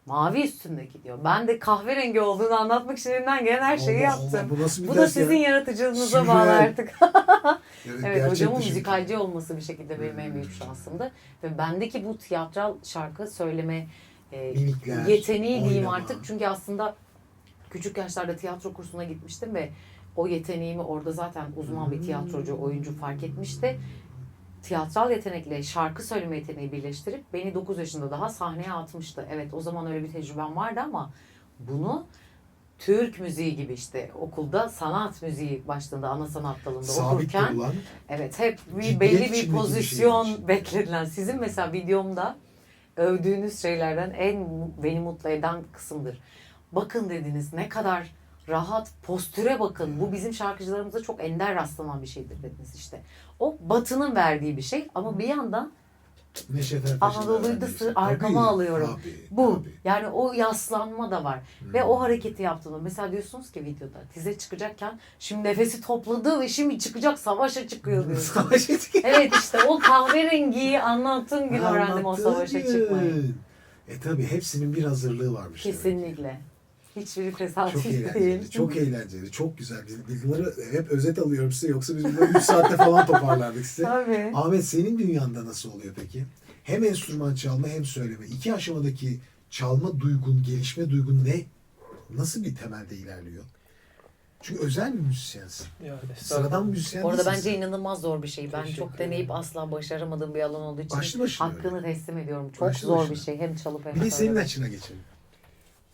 mavi üstündeki diyor. Ben de kahverengi olduğunu anlatmak için elimden gelen her şeyi Allah Allah, yaptım. bu nasıl bir Bu da ders ya? sizin yaratıcılığınıza Süper. bağlı artık. Evet, Evet, gerçek hocamın dışı bir müzikalci olması bir şekilde benim en büyük şansımdı. Ve bendeki bu tiyatral şarkı söyleme Mimikler, yeteneği diyeyim oynama. artık. Çünkü aslında küçük yaşlarda tiyatro kursuna gitmiştim ve o yeteneğimi orada zaten uzman bir tiyatrocu, oyuncu fark etmişti. Tiyatral yetenekle şarkı söyleme yeteneği birleştirip beni 9 yaşında daha sahneye atmıştı. Evet, o zaman öyle bir tecrübem vardı ama bunu Türk müziği gibi işte okulda sanat müziği başlığında ana sanat dalında Sabit okurken durulan, evet hep Ciddiyet belli bir içindeki bir pozisyon şeymiş. beklenilen. Sizin mesela videomda övdüğünüz şeylerden en beni mutlu eden kısımdır. Bakın dediniz ne kadar rahat, postüre bakın. Bu bizim şarkıcılarımızda çok ender rastlanan bir şeydir dediniz işte. O Batı'nın verdiği bir şey ama bir yandan Neşet Ertaş'ın Anadolu'yu da verdiği arkama Tabii, alıyorum. tabii, Bu. tabii. Yani o yaslanma da var. Ve o hareketi yaptığında mesela diyorsunuz ki videoda dize çıkacakken şimdi nefesi topladı ve şimdi çıkacak savaşa çıkıyor diyorsunuz. Savaş etki. Evet işte o kahverengiyi anlattığım gün öğrendim o Anlattığın savaşa gün. çıkmayı. Tabii hepsinin bir hazırlığı varmış. demek ki. Kesinlikle. Hiçbiri Çok tesadüf eğlenceli, değil. çok eğlenceli, çok güzel. Biz bunları hep özet alıyorum size yoksa biz bunları 3 saatte falan toparlardık size. Tabii. Ahmet senin dünyanda nasıl oluyor peki? Hem enstrüman çalma hem söyleme. İki aşamadaki çalma duygun, gelişme duygun ne? Nasıl bir temelde ilerliyor? Çünkü özel bir müzisyensin. Ya, Sıradan müzisyen Orada değilsin bence sen. inanılmaz zor bir şey. Ben Teşekkür çok deneyip ederim. asla başaramadığım bir alan olduğu için Başlı başına hakkını öyle. teslim ediyorum. Çok Başlı zor başına. bir şey. Hem çalıp hem Bir de senin söylemek. açına geçelim.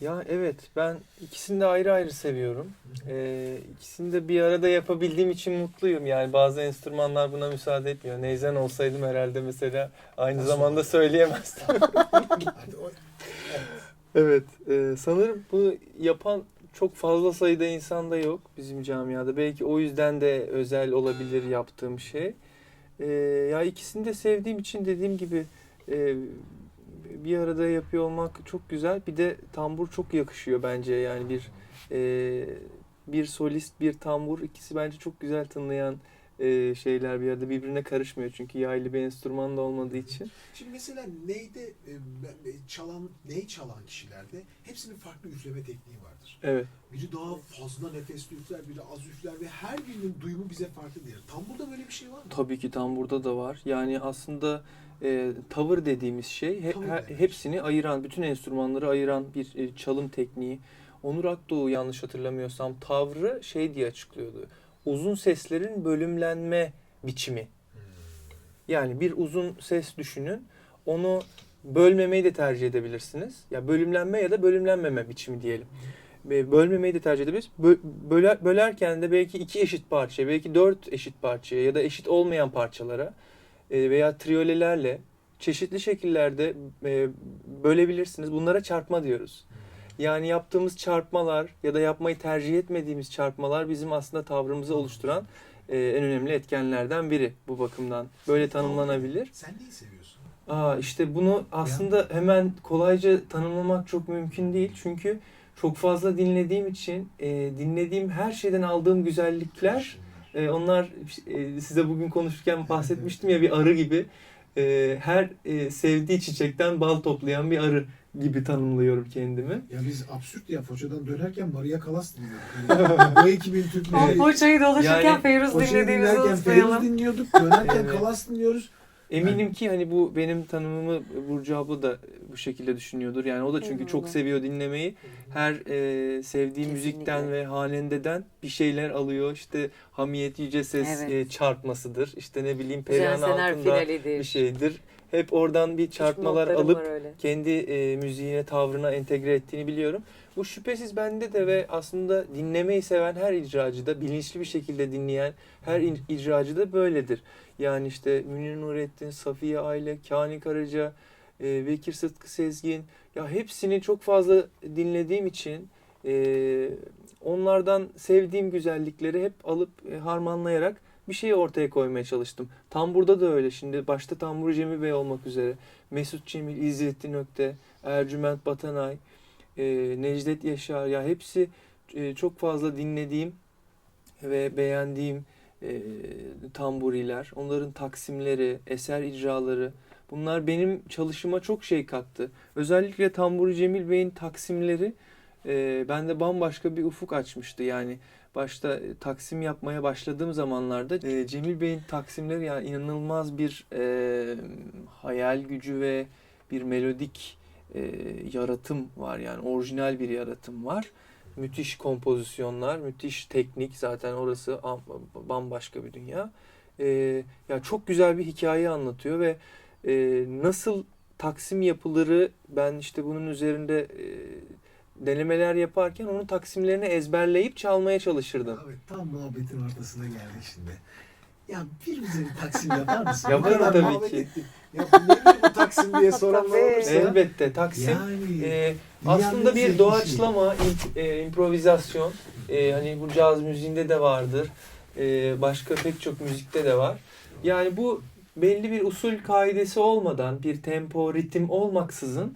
Ya evet, ben ikisini de ayrı ayrı seviyorum. İkisini de bir arada yapabildiğim için mutluyum. Yani bazı enstrümanlar buna müsaade etmiyor. Neyzen olsaydım herhalde mesela aynı Nasıl zamanda olur? söyleyemezdim. Hadi o- Evet, sanırım bunu yapan çok fazla sayıda insan da yok bizim camiada. Belki o yüzden de özel olabilir yaptığım şey. Ya ikisini de sevdiğim için dediğim gibi bir arada yapıyor olmak çok güzel. Bir de tambur çok yakışıyor bence. Yani bir solist, bir tambur ikisi bence çok güzel tınlayan şeyler bir arada birbirine karışmıyor. Çünkü yaylı bir enstrüman da olmadığı için. Şimdi mesela ney çalan kişilerde hepsinin farklı üfleme tekniği vardır. Evet. Biri daha fazla nefesli üfler, biri az üfler ve her birinin duyumu bize farklı gelir. Tamburda böyle bir şey var mı? Tabii ki tamburda da var. Yani aslında tavır dediğimiz şey Tavır demek. hepsini ayıran, bütün enstrümanları ayıran bir çalım tekniği. Onur Akdoğu yanlış hatırlamıyorsam tavrı şey diye açıklıyordu. Uzun seslerin bölümlenme biçimi. Yani bir uzun ses düşünün. Onu bölmemeyi de tercih edebilirsiniz. Ya bölümlenme ya da bölümlenmeme biçimi diyelim. Bölmemeyi de tercih edebiliriz. Bölerken de belki 2 eşit parçaya, belki 4 eşit parçaya ya da eşit olmayan parçalara veya triolelerle çeşitli şekillerde bölebilirsiniz. Bunlara çarpma diyoruz. Yani yaptığımız çarpmalar ya da yapmayı tercih etmediğimiz çarpmalar bizim aslında tavrımızı oluşturan en önemli etkenlerden biri bu bakımdan. Böyle tanımlanabilir. Sen neyi seviyorsun? İşte bunu aslında hemen kolayca tanımlamak çok mümkün değil. Çünkü çok fazla dinlediğim için dinlediğim her şeyden aldığım güzellikler onlar size bugün konuşurken bahsetmiştim ya bir arı gibi. her sevdiği çiçekten bal toplayan bir arı gibi tanımlıyorum kendimi. Ya biz absürt ya Foça'dan dönerken Maria Callas dinliyorduk. Yani bu ekibin Türkleri. Foça'yı dolaşırken Yani Feyruz Foça'yı dinlediğimizi dinlerken unutmayalım. Feyyaz dinliyorduk. Dönerken Evet. Callas dinliyoruz. Eminim ki hani bu benim tanımımı Burcu abla da bu şekilde düşünüyordur. Yani o da çünkü çok seviyor dinlemeyi. Her sevdiği Kesinlikle. müzikten ve hanendeden bir şeyler alıyor. İşte Hamiyet Yüce Ses Evet. çarpmasıdır. İşte ne bileyim Güzel Perihan Sener Altun'da finalidir. bir şeydir. Hep oradan bir çarpmalar Notlarım alıp var öyle. kendi müziğine, tavrına entegre ettiğini biliyorum. Bu şüphesiz bende de ve aslında dinlemeyi seven her icracıda, bilinçli bir şekilde dinleyen her icracıda böyledir. Yani işte Münir Nurettin, Safiye Ayle, Kani Karaca, Bekir Sıtkı Sezgin, ya hepsini çok fazla dinlediğim için onlardan sevdiğim güzellikleri hep alıp harmanlayarak bir şey ortaya koymaya çalıştım. Tamburda da öyle. Şimdi başta Tambur Cemil Bey olmak üzere Mesut Cemil, İzzettin Ökte, Ercüment Batanay, Necdet Yaşar, ya hepsi çok fazla dinlediğim ve beğendiğim tamburiler, onların taksimleri, eser icraları, bunlar benim çalışıma çok şey kattı. Özellikle Tamburi Cemil Bey'in taksimleri bende bambaşka bir ufuk açmıştı. Yani başta taksim yapmaya başladığım zamanlarda Cemil Bey'in taksimleri yani inanılmaz bir hayal gücü ve bir melodik yaratım var, yani orijinal bir yaratım var. Müthiş kompozisyonlar, müthiş teknik, zaten orası bambaşka bir dünya. Ya çok güzel bir hikaye anlatıyor ve nasıl taksim yapıları, ben işte bunun üzerinde denemeler yaparken onun taksimlerini ezberleyip çalmaya çalışırdım. Abi tam muhabbetin ortasına geldik şimdi. Ya bir bize bir taksim yapar mısın? Yaparım Bu kadar tabii muhabbet ki. ettik. Ya nedir bu taksim diye soran Tabii. olursa. Elbette taksim Yani aslında dünyanın en bir zevkli doğaçlama, improvizasyon. Hani bu caz müziğinde de vardır. Başka pek çok müzikte de var. Yani bu belli bir usul kaidesi olmadan, bir tempo, ritim olmaksızın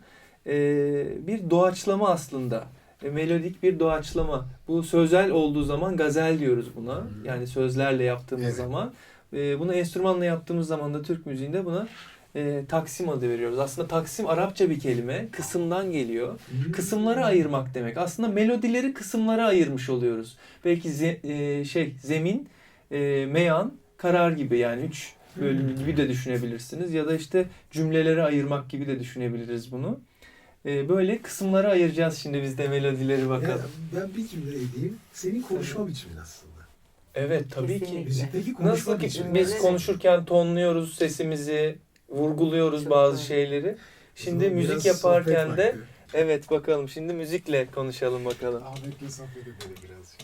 bir doğaçlama aslında. Melodik bir doğaçlama. Bu sözel olduğu zaman gazel diyoruz buna. Yani sözlerle yaptığımız Evet. zaman. Bunu enstrümanla yaptığımız zaman da Türk müziğinde buna taksim adı veriyoruz. Aslında taksim Arapça bir kelime. Kısımdan geliyor. Kısımlara ayırmak demek. Aslında melodileri kısımlara ayırmış oluyoruz. Belki zemin, meyan, karar gibi, yani 3 bölüm gibi de düşünebilirsiniz. Ya da işte cümleleri ayırmak gibi de düşünebiliriz bunu. Böyle kısımlara ayıracağız şimdi biz de melodileri, bakalım. Ya ben bir cümle edeyim. Senin konuşma biçimin aslında. Evet, tabii Kesinlikle. ki. Müzikteki konuşma Nasıl ki biçimi. biz konuşurken tonluyoruz sesimizi, vurguluyoruz Çok bazı doğru. şeyleri. Şimdi Biraz müzik sohbet yaparken de vakti. evet, bakalım şimdi müzikle konuşalım bakalım. Ahmet'le sohbet edelim birazcık.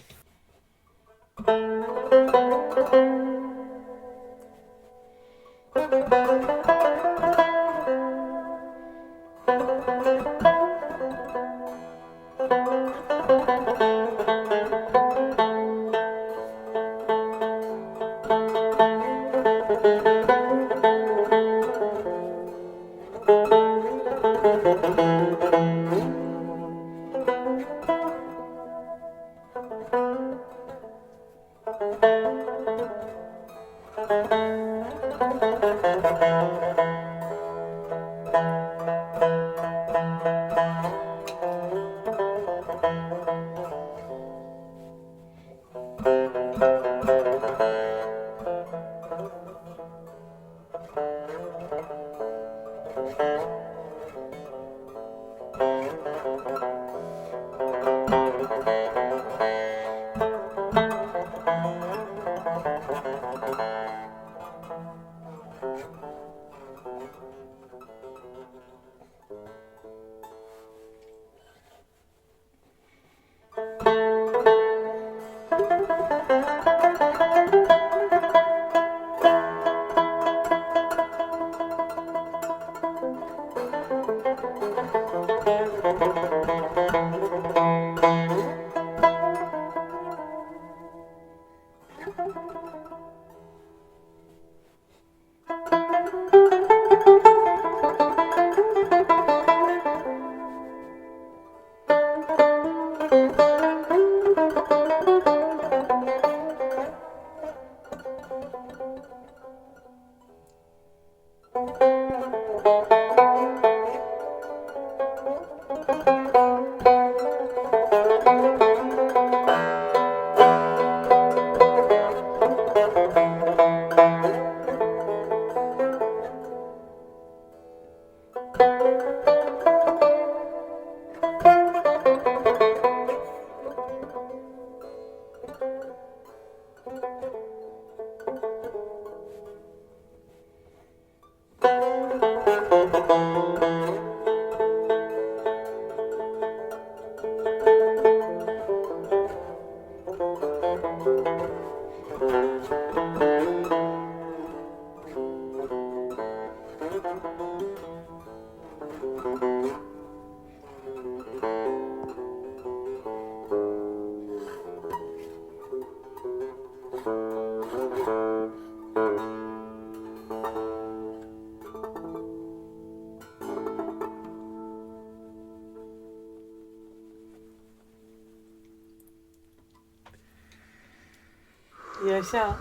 Yaşa.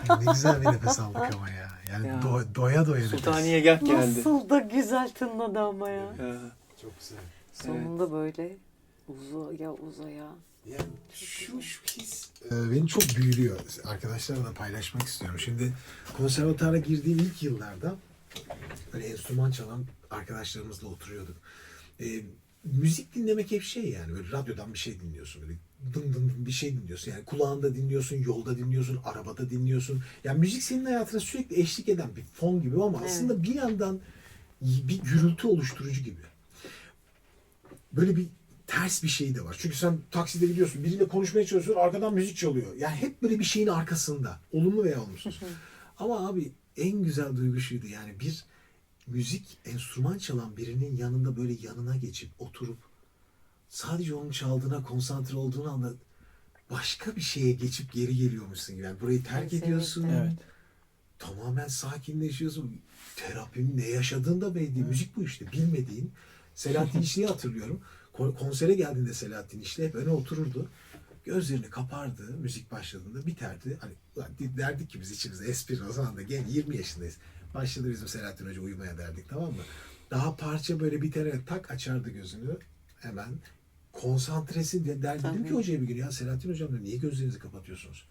Ne güzel bir nefes aldık ama ya. Yani Ya. doya doya nefes. Sultaniye Gah geldi. Nasıl da güzel tınladı ama ya. Çok güzel. Sonunda böyle uzaya uzaya. Yani şu his beni çok büyülüyor. Arkadaşlarla da paylaşmak istiyorum. Şimdi konservatuvara girdiğim ilk yıllarda böyle enstrüman çalan arkadaşlarımızla oturuyorduk. Müzik dinlemek hep şey yani böyle radyodan bir şey dinliyorsun, böyle dım dım dım bir şey dinliyorsun. Yani kulağında dinliyorsun, yolda dinliyorsun, arabada dinliyorsun. Yani müzik senin hayatına sürekli eşlik eden bir fon gibi ama Evet. aslında bir yandan bir gürültü oluşturucu gibi. Böyle bir ters bir şey de var. Çünkü sen takside gidiyorsun, biriyle konuşmaya çalışıyorsun, arkadan müzik çalıyor. Yani hep böyle bir şeyin arkasında. Olumlu veya olumsuz. Ama abi en güzel duygu şuydu. Yani bir müzik, enstrüman çalan birinin yanında böyle yanına geçip oturup sadece onun çaldığına konsantre olduğun anda başka bir şeye geçip geri geliyormuşsun gibi. Yani burayı terk Kesinlikle. ediyorsun. Evet. Tamamen sakinleşiyorsun. Terapinin ne yaşadığını da belli değil. Müzik bu işte. Bilmediğin. Selahattin İşli'yi hatırlıyorum. Konsere geldiğinde Selahattin İşli hep öne otururdu. Gözlerini kapardı müzik başladığında, biterdi. Hani derdik ki biz içimizde espri, o zaman da 20 yaşındayız. Başladı bizim Selahattin Hoca uyumaya derdik, tamam mı? Daha parça böyle biterek tak açardı gözünü hemen. Konsantresi der, dedim ki Tabii. hocaya bir gün, ya Selahattin Hocam diyor, niye gözlerinizi kapatıyorsunuz?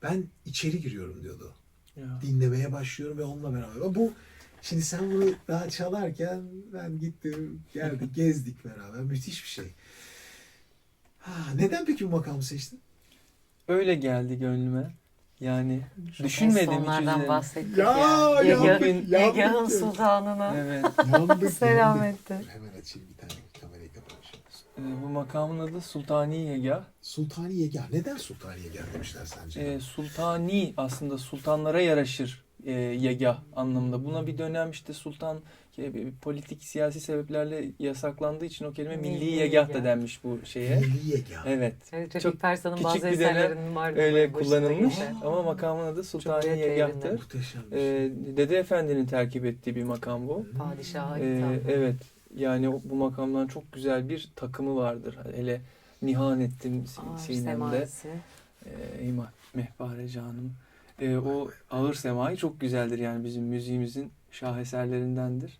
Ben içeri giriyorum diyordu. Ya. Dinlemeye başlıyorum ve onunla beraber. Ama bu şimdi sen bunu daha çalarken ben gittim, geldik, gezdik beraber. Müthiş bir şey. Neden peki bu makamı seçtin? Öyle geldi gönlüme. Yani düşünmedim hiç Onlardan üzerine. bahsettik Ya, ya. yandık, Yegah'ın sultanına. Evet. Yandık. Selametle. Hemen açayım bir tane kamerayı kapatmışım. Bu makamın adı Sultaniye Gah. Sultani Yegah. Neden Sultani Yegah demişler sence? Sultani aslında sultanlara yaraşır yegah anlamında. Buna bir dönem işte sultan politik siyasi sebeplerle yasaklandığı için o kelime milli Milli yegah da yegah. denmiş bu şeye. Milli Yegah. Evet. Evet, Çok Trafik Persa'nın küçük bazı bir dönem eserlerinin vardı. öyle böyle başında kullanılmış geçen. ama makamın adı Sultani Cumhuriyet Yegah'tır. devrinden. Muhteşem bir şey. Dede Efendi'nin terkip ettiği bir makam bu. Padişaha Ee, hitap. evet. Yani bu makamdan çok güzel bir takımı vardır. Hele nihan ettim Ağır sinemde. semayesi. Mehpare canım. O ağır semai çok güzeldir yani bizim müziğimizin şaheserlerindendir.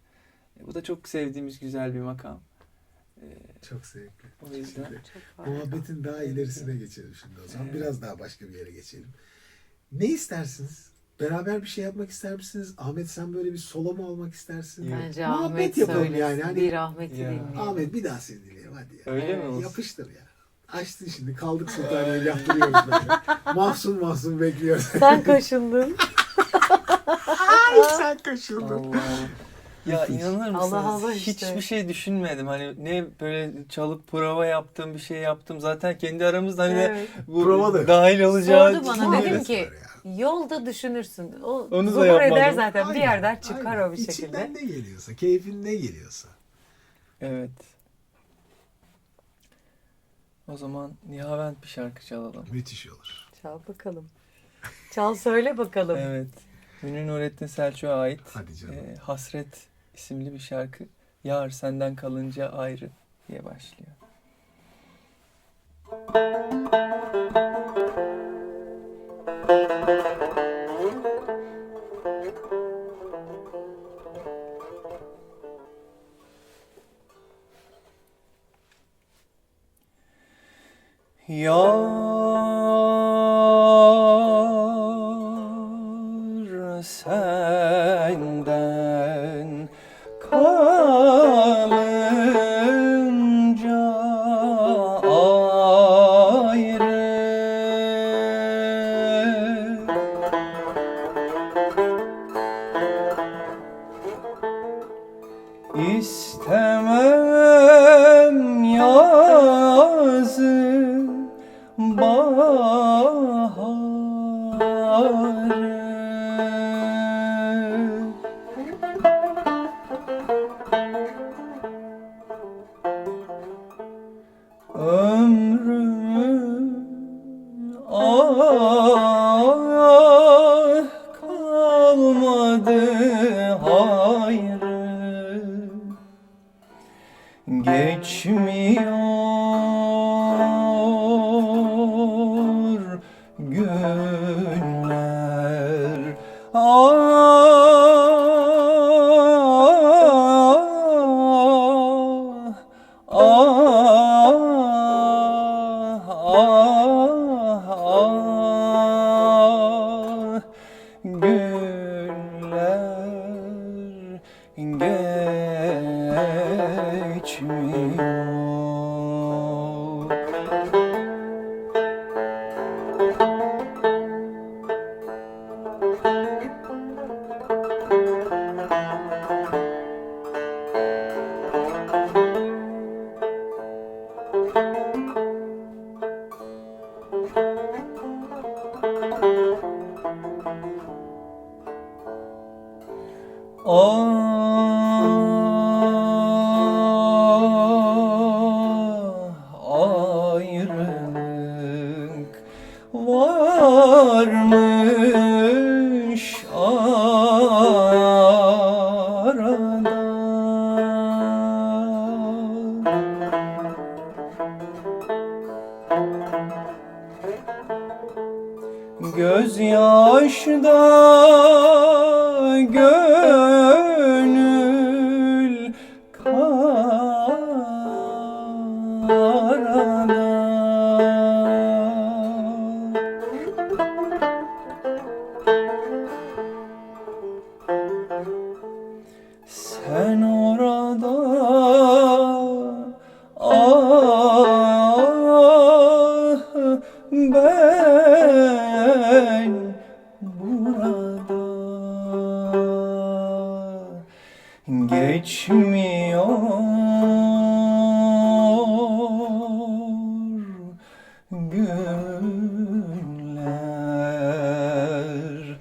Bu da çok sevdiğimiz güzel bir makam. Çok zevkli. O yüzden Şimdi Çok farklı. muhabbetin daha ilerisine geçelim şimdi o zaman. Evet. Biraz daha başka bir yere geçelim. Ne istersiniz? Beraber bir şey yapmak ister misiniz? Ahmet, sen böyle bir solo mu almak istersin? Yok. Bence Muhabbet Ahmet yapalım söylesin. yani. Hani- Bir Ahmet'i Ya. dinleyelim. Ahmet, bir daha seni dinleyelim hadi ya. öyle mi Evet. olsun? Yapıştır ya. Açtın şimdi, kaldık Sultaniye yaptırıyoruz böyle. Mahzun mahzun bekliyoruz. Sen kaşındın. Ay sen kaşındın. Allah Allah. Ya inanır mısınız? Allah Allah işte. Hiçbir şey düşünmedim. Hani ne böyle çalıp prova yaptım, bir şey yaptım. Zaten kendi aramızda hani Evet. bu Prova da. dahil olacağı Sordu bana, düşünmedim. dedim ki yolda düşünürsün. O Onu da zuhur yapmadım. eder zaten. Bir Aynen, yerden çıkar aynen. o bir şekilde. İçinden ne geliyorsa, keyfin ne geliyorsa. Evet. O zaman Nihavent bir şarkı çalalım. Müthiş olur. Çal bakalım. Çal söyle bakalım. Evet. Münir Nurettin Selçuk'a ait Hadi canım. Hasret isimli bir şarkı. Yar senden kalınca ayrı diye başlıyor. Yar senden kalınca ayrı İstemem yazı baharı Ömrüm kalmadı hayrı Geçmiyor geçmiyor. Ayrılık varmış arada. Gözyaşda gönül karada. Sen orada, ah ben burada. Geçmiyor günler.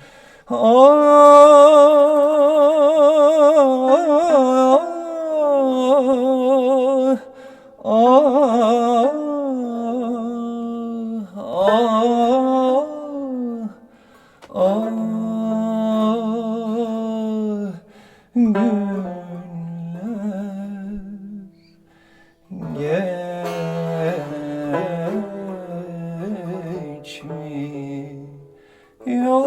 Geçmiyor.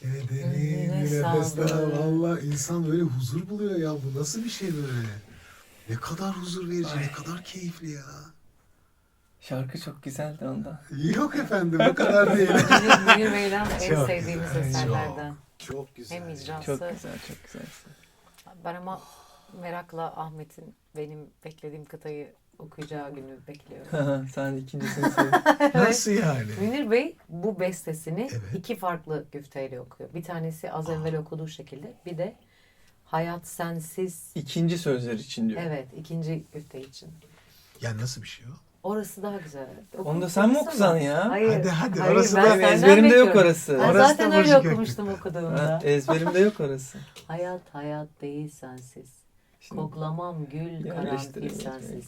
Yine derin bir nefes daha. Valla insan böyle huzur buluyor ya. Bu nasıl bir şey böyle? Ne kadar huzur verici, ne kadar keyifli ya. Şarkı çok güzeldi ondan. Yok efendim, o kadar değil. Münir Bey'den en Çok sevdiğimiz güzel, eserlerden. Çok güzel. Hem icrası. Çok güzel, çok güzel. Ben ama merakla Ahmet'in benim beklediğim kıtayı okuyacağı günü bekliyorum. Sen ikincisini söyle. Nasıl yani? Münir Bey bu bestesini Evet. iki farklı güfteyle okuyor. Bir tanesi az evvel okuduğu şekilde, bir de Hayat Sensiz. İkinci sözler için diyor. Evet, ikinci güfte için. Ya nasıl bir şey o? Orası daha güzel. Onu da sen mi okusan ya? Hayır. Hadi, hayır, orası ben da- senden Ezberimde yok bekliyorum. orası. Ben Orası zaten da öyle Burcu okumuştum Ha, okuduğumda. ezberimde yok orası. Hayat hayat değil sensiz. Şimdi Koklamam gül yerleştireyim, karanfil yerleştireyim. sensiz.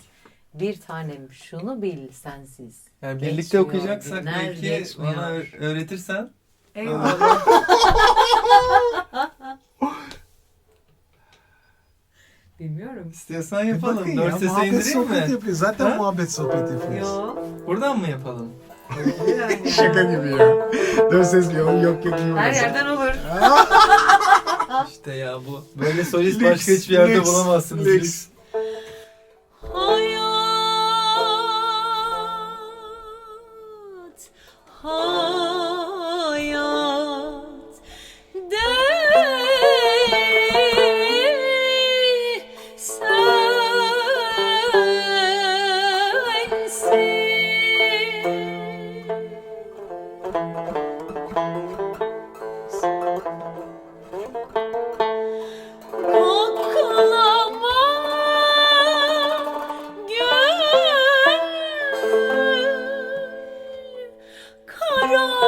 Bir tanem şunu bil sensiz. yani birlikte Geçmiyor, okuyacaksak günler belki geçmiyor. bana öğretirsen. Eyvallah. Bilmiyorum. İstiyorsan Bir yapalım. bakın 4 ya, sese muhabbet indireyim sohbet mi? yapıyor. Zaten Ha? muhabbet sohbet yapıyoruz. Yo. Buradan mı yapalım? Şaka gibi ya. Dört ses yok yok yok. Her yerden olur. İşte ya bu. Böyle solist başka hiçbir yerde bulamazsınız. Lüks. Hayat değil Koklama gül karanfil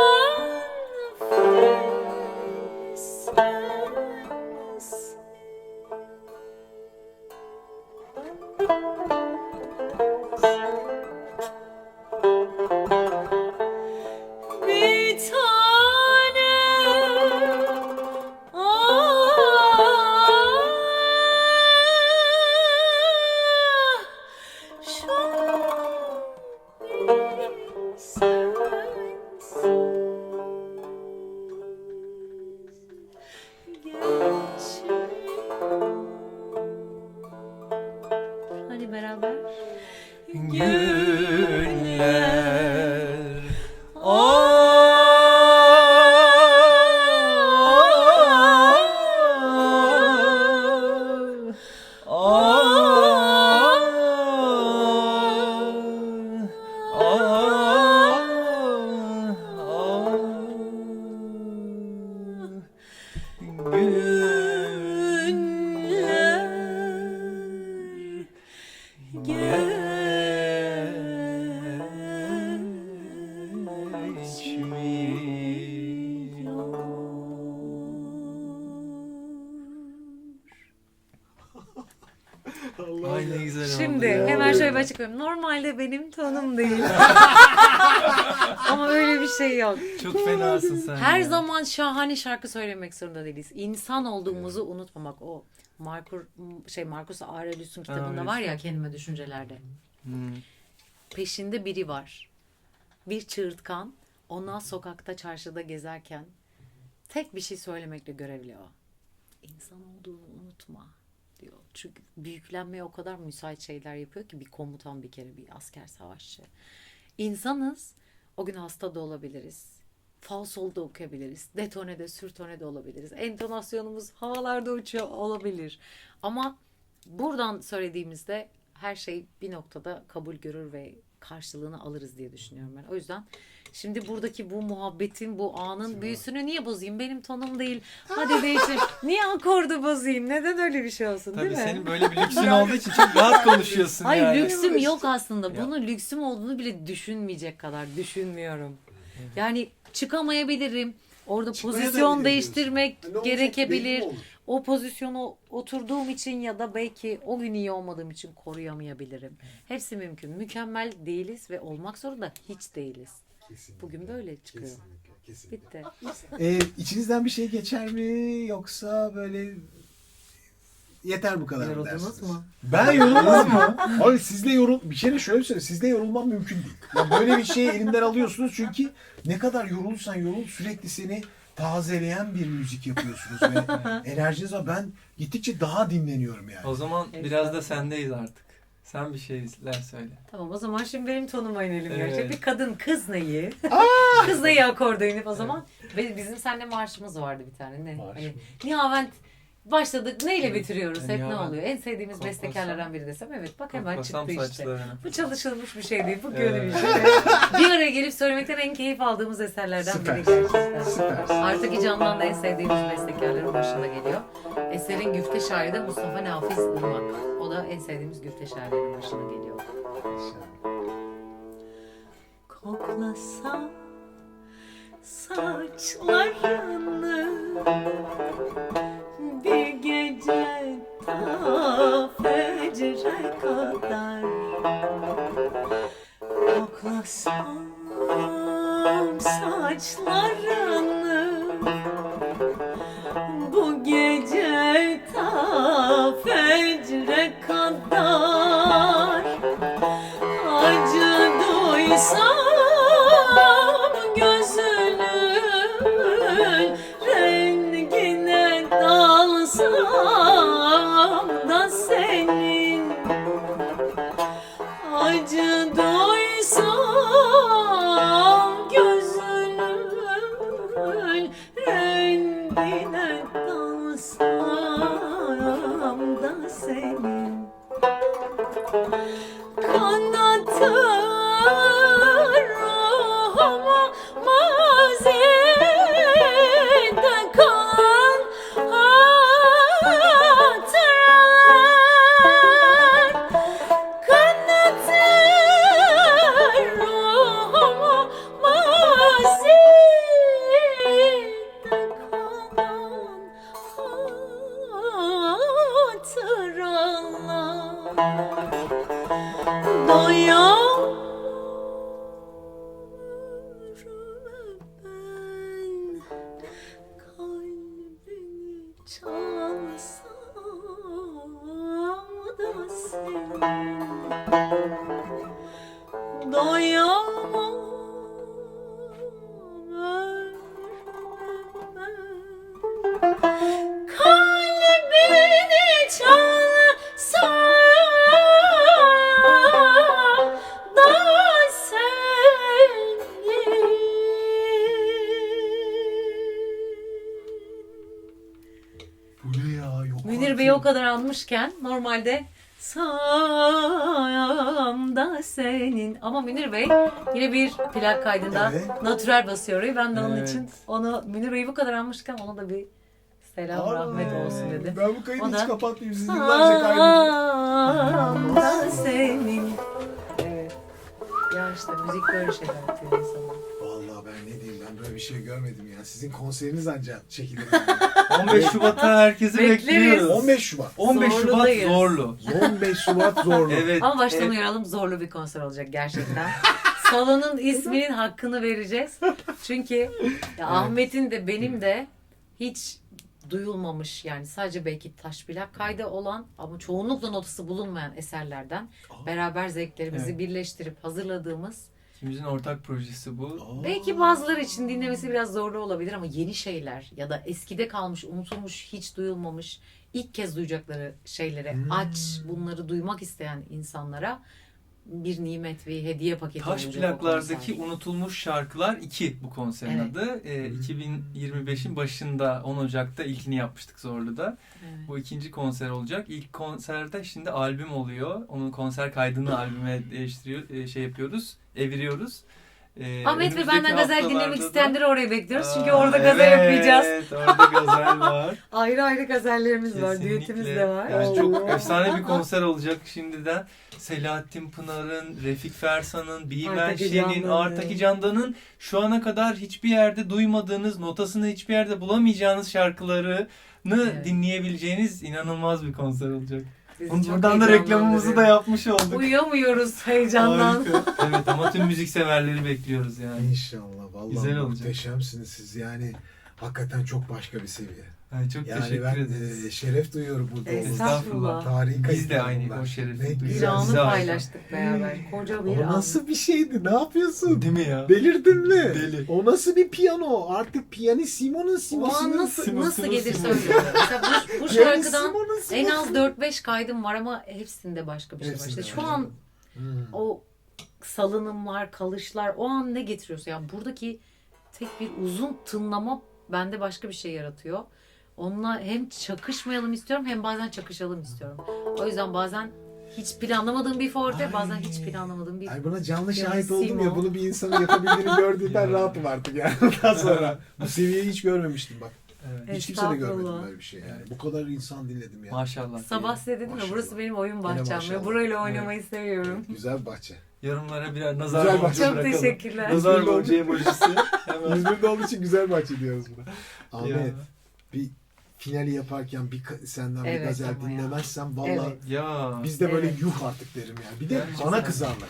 Ay ne güzel oldu Şimdi ya. hemen şöyle bir açıklıyorum. Normalde benim tonum değil. Ama öyle bir şey yok. Çok fenasın sen. Her ya. zaman şahane şarkı söylemek zorunda değiliz. İnsan olduğumuzu unutmamak. O Marcus Aurelius'un kitabında var ya, Kendime Düşüncelerde. Hmm. Peşinde biri var. Bir çığırtkan, ona sokakta, çarşıda gezerken tek bir şey söylemekle görevli o. İnsan olduğunu unutma diyor. Çünkü büyüklenmeye o kadar müsait şeyler yapıyor ki bir komutan, bir kere bir asker, savaşçı. İnsanız. O gün hasta da olabiliriz. Falsolu da okuyabiliriz. Detone de, sürtone de olabiliriz. Entonasyonumuz havalarda uçuyor olabilir. Ama buradan söylediğimizde her şey bir noktada kabul görür ve karşılığını alırız diye düşünüyorum ben. O yüzden şimdi buradaki bu muhabbetin, bu anın büyüsünü niye bozayım? Benim tonum değil. Hadi değiştir. Niye akordu bozayım? Neden öyle bir şey olsun, Tabii değil mi? senin böyle bir lüksün olduğu için çok rahat konuşuyorsun Hayır, yani. lüksüm yok aslında. Bunun lüksüm olduğunu bile düşünmeyecek kadar düşünmüyorum. Yani çıkamayabilirim. Orada Çıkmaya da pozisyon bilir değiştirmek diyorsun. Ne olacak, gerekebilir. belli mi olur? O pozisyonu oturduğum için ya da belki o gün iyi olmadığım için koruyamayabilirim. Hepsi mümkün. Mükemmel değiliz ve olmak zorunda hiç değiliz. Kesinlikle. Bugün böyle çıkıyor. Kesinlikle. Kesinlikle. Bitti. İçinizden bir şey geçer mi yoksa böyle yeter bu kadar mı Yoruldunuz dersiniz? mu? Ben yorulmam mı? Hayır, bir kere şöyle söyle, sizle yorulmam mümkün değil. Ya böyle bir şeyi elimden alıyorsunuz çünkü ne kadar yorulursan yorul sürekli seni tazeleyen bir müzik yapıyorsunuz ve enerjiniz var. Ben gittikçe daha dinleniyorum yani. O zaman biraz da sendeyiz artık. Sen bir şeyler söyle. Tamam, o zaman şimdi benim tonuma inelim. Evet. Gerçek bir kadın kız neyi? Kız neyi akorda inip o zaman. Ve bizim seninle marşımız vardı bir tane. Ne? Marş Hani, mı? Nihavent başladık. Neyle bitiriyoruz? Hep ne Nihavent. oluyor? En sevdiğimiz Koklasam- bestekarlardan biri desem. Evet, bak hemen Koklasam çıktı işte. saçlarını. Bu çalışılmış bir şey değil. Bu Evet. gönül işi. Bir araya gelip söylemekten en keyif aldığımız eserlerden biri Süper. gerçekten. Süper. Artık Can'dan da en sevdiğimiz bestekarların başına geliyor. Eserin güfte şairi de Mustafa Nafiz Irmak. O da en sevdiğimiz güfte şairlerin başına geliyor. Koklasam saçlarını bir gece ta fecre kadar, koklasam saçlarını bu gece ta fecre kadar, acı duysam gözünün rengine dalsam da senin, acı duysam gözünün rengine dalsam da senin, kanatın ruhuma mazide kalan hatıralar, kanatın ruhuma mazide kalan hatıralar, doyamıyorum ben, kalbini çalsam da senin, doyamam ben, kalbini çalsam da senin. Bu ne ya? Yok Münir Bey'i o kadar anmışken normalde sağımda senin. Ama Münir Bey yine bir plak kaydında Evet. natürel basıyor orayı. Ben de onun Evet. için onu, Münir Bey'i bu kadar anmışken ona da bir selam rahmet olsun dedim. Ben bu kaydı O da- hiç kapatmayayım. Siz yıllarca kaydedin. Sağımda senin. Evet. Ya işte müzik böyle şeyler yapıyor insana. Vallahi Ben böyle bir şey görmedim ya. Sizin konseriniz ancak çekilir. 15 Şubat'a herkesi Bekleriz. bekliyoruz. 15 Şubat. 15 Şubat Zorludayız. Zorlu. 15 Şubat zorlu. Evet. Ama baştan uyaralım, zorlu bir konser olacak gerçekten. Salonun isminin hakkını vereceğiz. Çünkü ya Ahmet'in de benim de hiç duyulmamış, yani sadece belki taş plak kaydı olan ama çoğunlukla notası bulunmayan eserlerden beraber zevklerimizi Evet. birleştirip hazırladığımız, İkimizin ortak projesi bu. belki bazıları için dinlemesi biraz zorlu olabilir ama yeni şeyler ya da eskide kalmış, unutulmuş, hiç duyulmamış, ilk kez duyacakları şeylere aç, bunları duymak isteyen insanlara bir nimet, bir hediye paketi Taş olacak o plaklardaki konser. unutulmuş şarkılar 2 bu konserin Evet. adı. 2025'in başında 10 Ocak'ta ilkini yapmıştık Zorlu'da. Evet. Bu ikinci konser olacak. İlk konserde şimdi albüm oluyor. Onun konser kaydını albüme yapıyoruz, eviriyoruz. Ahmet ve Önümüzdeki benden gazel haftalarda dinlemek da- isteyenleri oraya bekliyoruz. Çünkü Aa, orada gazel okuyacağız. Evet, orada gazel var. Ayrı ayrı gazellerimiz var, Kesinlikle. düetimiz de var. Yani çok efsane bir konser olacak şimdiden. Selahattin Pınar'ın, Refik Fersan'ın, Bimen Artaki Şen'in, Candan'ın. Artaki Candan'ın şu ana kadar hiçbir yerde duymadığınız, notasını hiçbir yerde bulamayacağınız şarkılarını Evet. dinleyebileceğiniz inanılmaz bir konser olacak. Bizi çok Buradan da reklamımızı da heyecanlandırıyor. yapmış olduk. Uyuyamıyoruz heyecandan. Harika. Evet, ama tüm müzikseverleri bekliyoruz yani. İnşallah. Vallahi Güzel olacak. muhteşemsiniz siz yani. Hakikaten çok başka bir seviye. Ay, çok Yani teşekkür ben ederiz. şeref duyuyorum burada olmanız. Estağfurullah. Tarihi Biz de kayıtlar aynı bunlar. o şerefi Ne duyuyoruz. Bir güzel. anı Bize ait. paylaştık beraber. Koca bir O an. nasıl bir şeydi? Ne yapıyorsun? Değil mi ya? Delirdin mi? Deli. O nasıl bir piyano? Artık piyanissimo'nun O an simosunu... nasıl gelir Simo. söylüyorum. Mesela bu şarkıdan Piyanissimo'nun en simosu. az 4-5 kaydım var ama hepsinde başka bir şey var. Hepsinde İşte şu var. an Hmm. o salınımlar, kalışlar, o an ne getiriyorsa, yani buradaki tek bir uzun tınlama bende başka bir şey yaratıyor. Onunla hem çakışmayalım istiyorum hem bazen çakışalım istiyorum. O yüzden bazen hiç planlamadığım bir forte, bazen hiç planlamadığım bir... Ay buna canlı Yani şahit oldum Simo. ya. Bunu bir insanın yapabildiğini gördüğümden Ya. rahatım artık yani. Ondan sonra. Bu seviyeyi hiç görmemiştim bak. Evet. Hiç kimse de görmedim Estağfurullah. böyle bir şey yani. Bu kadar insan dinledim ya. Maşallah. Sabah size dedim ya, Maşallah. burası benim oyun Yine bahçem maşallah. ve burayla oynamayı seviyorum. Güzel bahçe. Yorumlara birer nazar Güzel boncuğu bahçe. Çok bırakalım. teşekkürler. Nazar boncuğu emojisi. Hemen. İzmir'de olduğu için güzel bahçe diyoruz buna. Ahmet Ya. bir finali yaparken senden bir Evet gazel ama ya. dinlemezsem vallahi Evet. Ya. biz de böyle Evet. yuh artık derim yani. Bir de Gerçekten. bana kızarlar.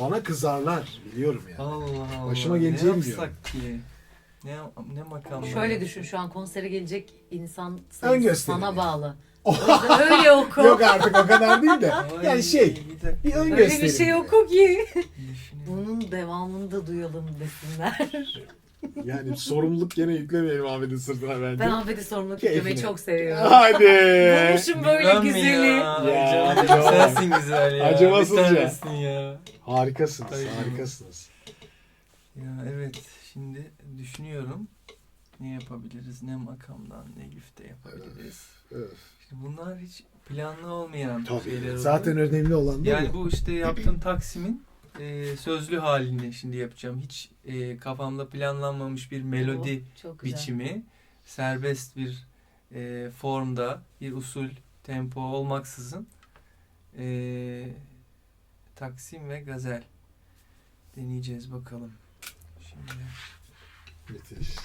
Bana kızarlar biliyorum yani. Allah Allah. Başıma geleceğini ne yapsak ki? Ne makamlar? Şöyle düşün, şu an konsere gelecek insan Ön sayısı gösterim sana yani. bağlı. O yüzden öyle oku. Yok artık o kadar değil de. Ay, Yani şey dakika. bir ön Öyle gösterim. bir şey yani. oku ki Düşünüyorum. bunun devamını da duyalım desinler. Yani sorumluluk gene yüklemeyelim Ahmet'in sırtına bence. Ben Ahmet'e sorumluluk Keyfine. yüklemeyi çok seviyorum. Hadi. Bulmuşum böyle Bilmem mi güzeli. Ya, Ya, canım, ya. sensin güzel ya. Acımasızca. Bir tanesin ya. Harikasınız, Ay. harikasınız. Ya evet, şimdi düşünüyorum. Ne yapabiliriz? Ne makamdan, ne güfte yapabiliriz? Öf. İşte bunlar hiç planlı olmayan şeyler Tabii. oluyor. Zaten önemli olan da Yani bu. bu işte yaptığım Taksim'in sözlü halini şimdi yapacağım. Hiç kafamda planlanmamış bir melodi Çok güzel. biçimi, serbest bir formda, bir usul, tempo olmaksızın Taksim ve gazel deneyeceğiz bakalım. Şimdi Müthiş.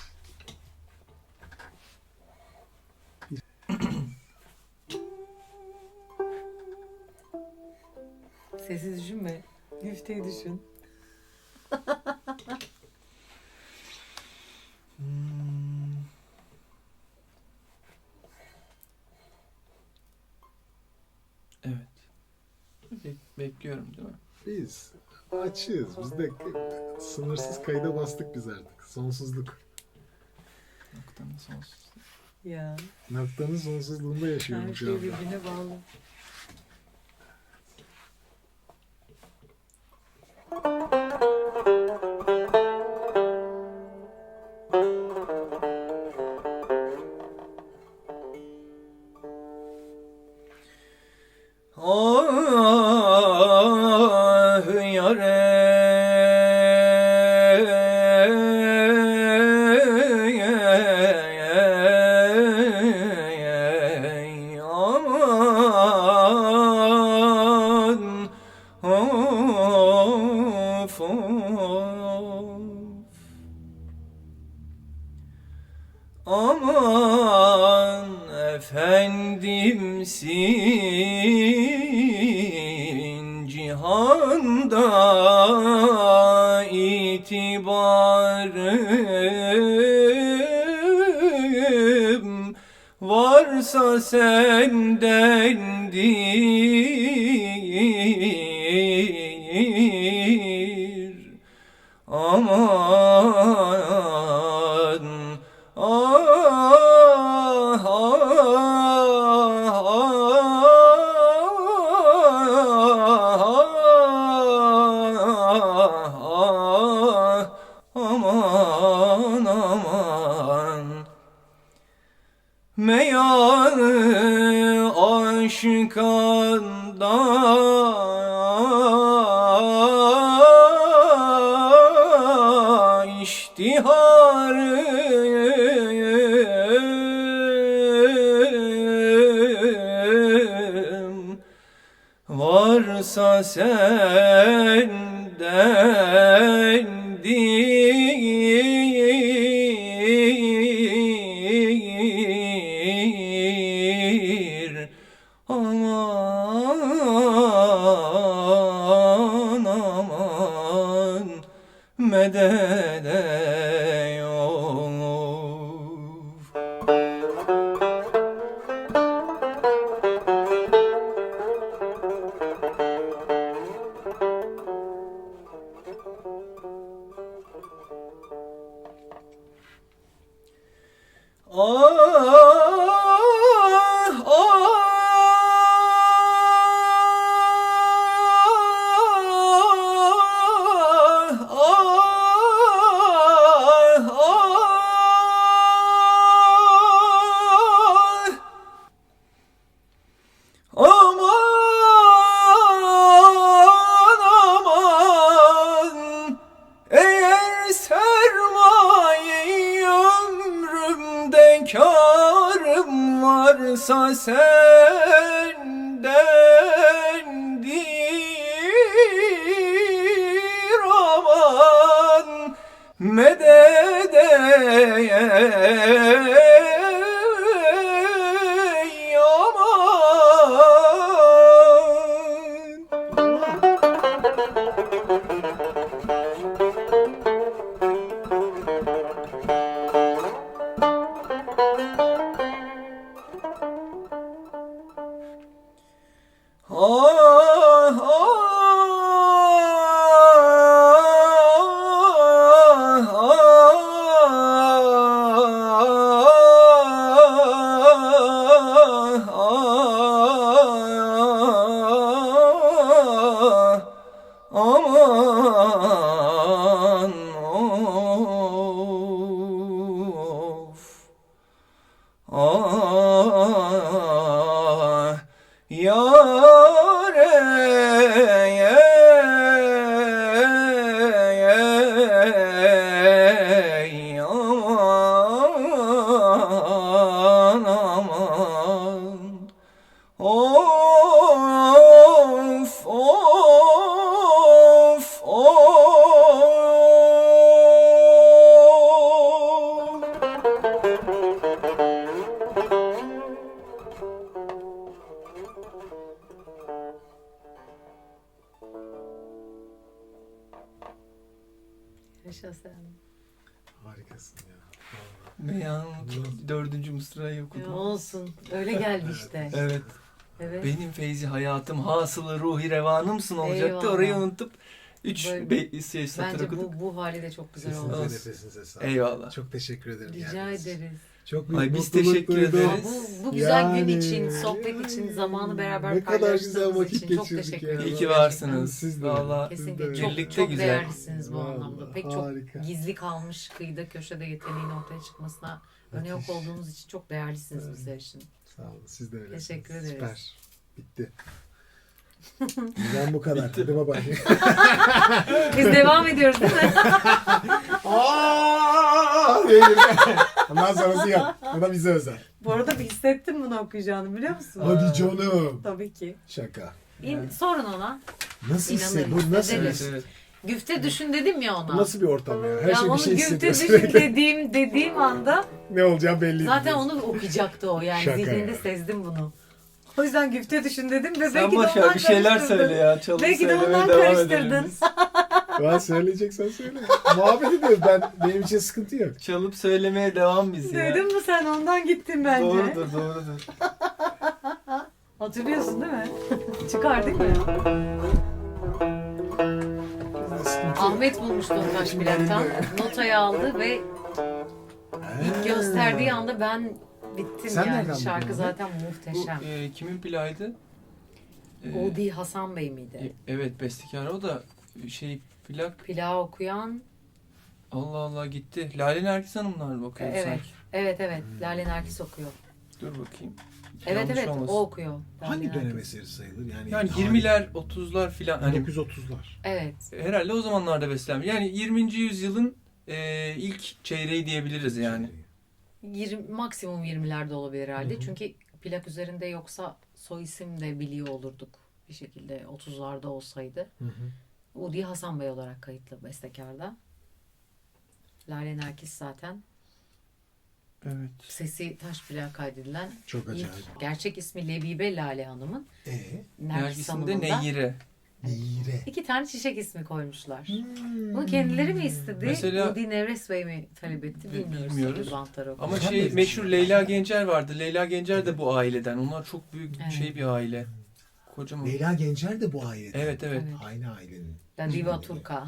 Sesi düşünme. Güfteyi düşün. Hmm. Evet. Bekliyorum değil mi? Biz açığız. Biz de sınırsız kayda bastık biz artık. Sonsuzluk. Noktanın sonsuz. Ya. Noktanın sonsuzluğunda yaşıyorum Her şu şey anda. birbirine bağlı. Ah yâre aman of of Aman efendimsin, cihanda itibarım varsa sendendir. Aman ah, aman aman, meyanı aşkında iştiharım varsa sendendir. Aman aman, medet yok. Aman aman, eğer sermaye ömrümde kârım varsa sendendir. Aman medet aman of. Ah yâre aman aman, of of of. Yaşasın. Harikasın ya. Meyan dördüncü mısrayı okudum. Olsun. Öyle geldi işte. Evet. Evet. Benim feyzi hayatım, hasılı ruhi revanımsın olacaktı. Eyvallah. Orayı unutup 3 Böyle- satır Bence okuduk. bu hali de çok güzel Sesinize, oldu. Olsun. nefesinize sağlık. Eyvallah. Çok teşekkür ederim. Rica geldiğiniz için. ederiz. Çok büyük Ay, biz mutluluk teşekkür duydum. ederiz. Bu güzel gün Yani, için, sohbet için, zamanı beraber ne kadar güzel paylaştığımız vakit için çok geçirdik teşekkür ya. ederim. İyi ki varsınız. Siz de. Vallahi Kesinlikle Siz de. çok, Birlikte çok güzel. değerlisiniz bu Vallahi anlamda. Pek harika. çok gizli kalmış kıyıda köşede yeteneğin ortaya çıkmasına öne yok Müthiş. olduğunuz için çok değerlisiniz Evet. bizler için. Sağ olun. Siz de öylesiniz. Teşekkür ederiz. Süper. Bitti. Bizden bu kadar. Hadi baba. Biz devam ediyoruz değil mi? Ondan sonrası yok. O da bize özel. Bu arada bir hissettim bunu okuyacağını biliyor musun? Hadi canım. Tabii ki. Şaka. Sorun ona. Nasıl hisset? İnanırım. Bu nasıl? Evet. Evet. Güfte düşün dedim ya ona. Bu nasıl bir ortam ya? Her ya şey bir onu şey güfte hissediyorsun. düşün dediğim anda ne olacağı belli. Zaten onu okuyacaktı o yani. Şaka Zihninde ya. sezdim bunu. O yüzden güfte düşün dedim ve Sen belki de boşver ondan bir şeyler karıştırdın. söyle ya. Çalıp Belki de söylemeye ondan devam karıştırdın. edelim biz. Ben söyleyeceksen söyle. Muhabbet ediyoruz. Benim için sıkıntı yok. Çalıp söylemeye devam biz ya. Duydun mu sen? Ondan gittin bence. Doğrudur. Hatırlıyorsun değil mi? Çıkardık mı? Sıkıntı yok. Ahmet bulmuştu onu taş plaktan. Notayı aldı ve ilk gösterdiği anda ben bittim Sen nereden yani. buldun Şarkı onu? zaten Bu muhteşem. kimin plağıydı? O değil, Hasan Bey miydi? Evet, bestekar o da plak. Plağı okuyan. Allah Allah gitti. Lale Nergis Hanımlar mı okuyor Evet. sanki? Evet. Lale Nergis okuyor. Dur bakayım. Evet Yanlış olmasın. o okuyor. Hangi Lale dönem Nergis. eseri sayılır? Yani 20'ler, 30'lar filan. Hani 1930'lar. Evet. herhalde o zamanlarda beslenmiş. Yani 20. yüzyılın ilk çeyreği diyebiliriz yani. 20, maksimum 20'lerde olabilir herhalde. Hı hı. Çünkü plak üzerinde yoksa soy isim de biliyor olurduk bir şekilde 30'larda olsaydı. Hı hı. Udi Hasan Bey olarak kayıtlı bestekarda. Lale Nergis zaten. Evet. Sesi taş plak kaydedilen Çok ilk, acayip. gerçek ismi Lebibe Lale Hanım'ın. Nergis Nergis'in Hanım'ın de da Neyire. Neyire. 2 tane çiçek ismi koymuşlar. Bunu kendileri mi istedi? Mesela- Udi Nevres Bey mi talep etti bilmiyoruz. Bilmiyoruz. Tabii bantları Ama Güzel bir meşhur isim. Leyla Gencer vardı. Leyla Gencer de bu aileden. Onlar çok büyük Evet. bir aile. Kocaman. Leyla Gencer de bu aileden. Evet. Evet. Aynı ailenin. Da Diva Turka.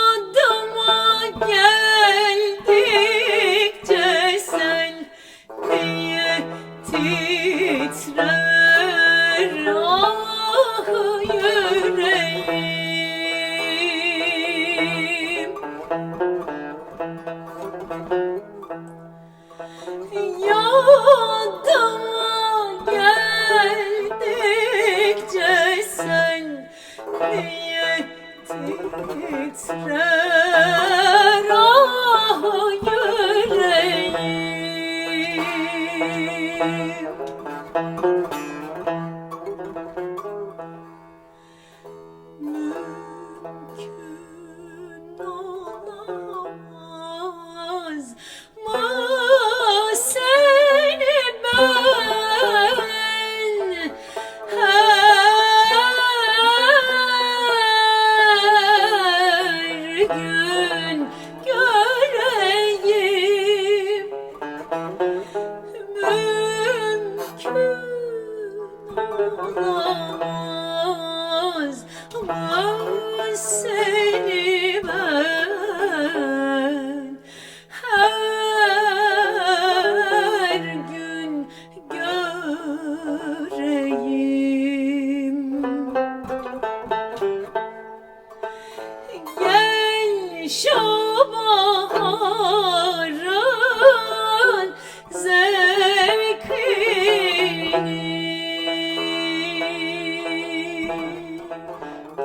Yadıma geldikçe sen niye titrer ah yüreğim. Yadıma geldikçe sen niye titrer ah yüreğim. Mümkün olamaz mı seni ben her gün göreyim? Mümkün olamaz mı seni ben her gün göreyim? Gel şu baharın zevkini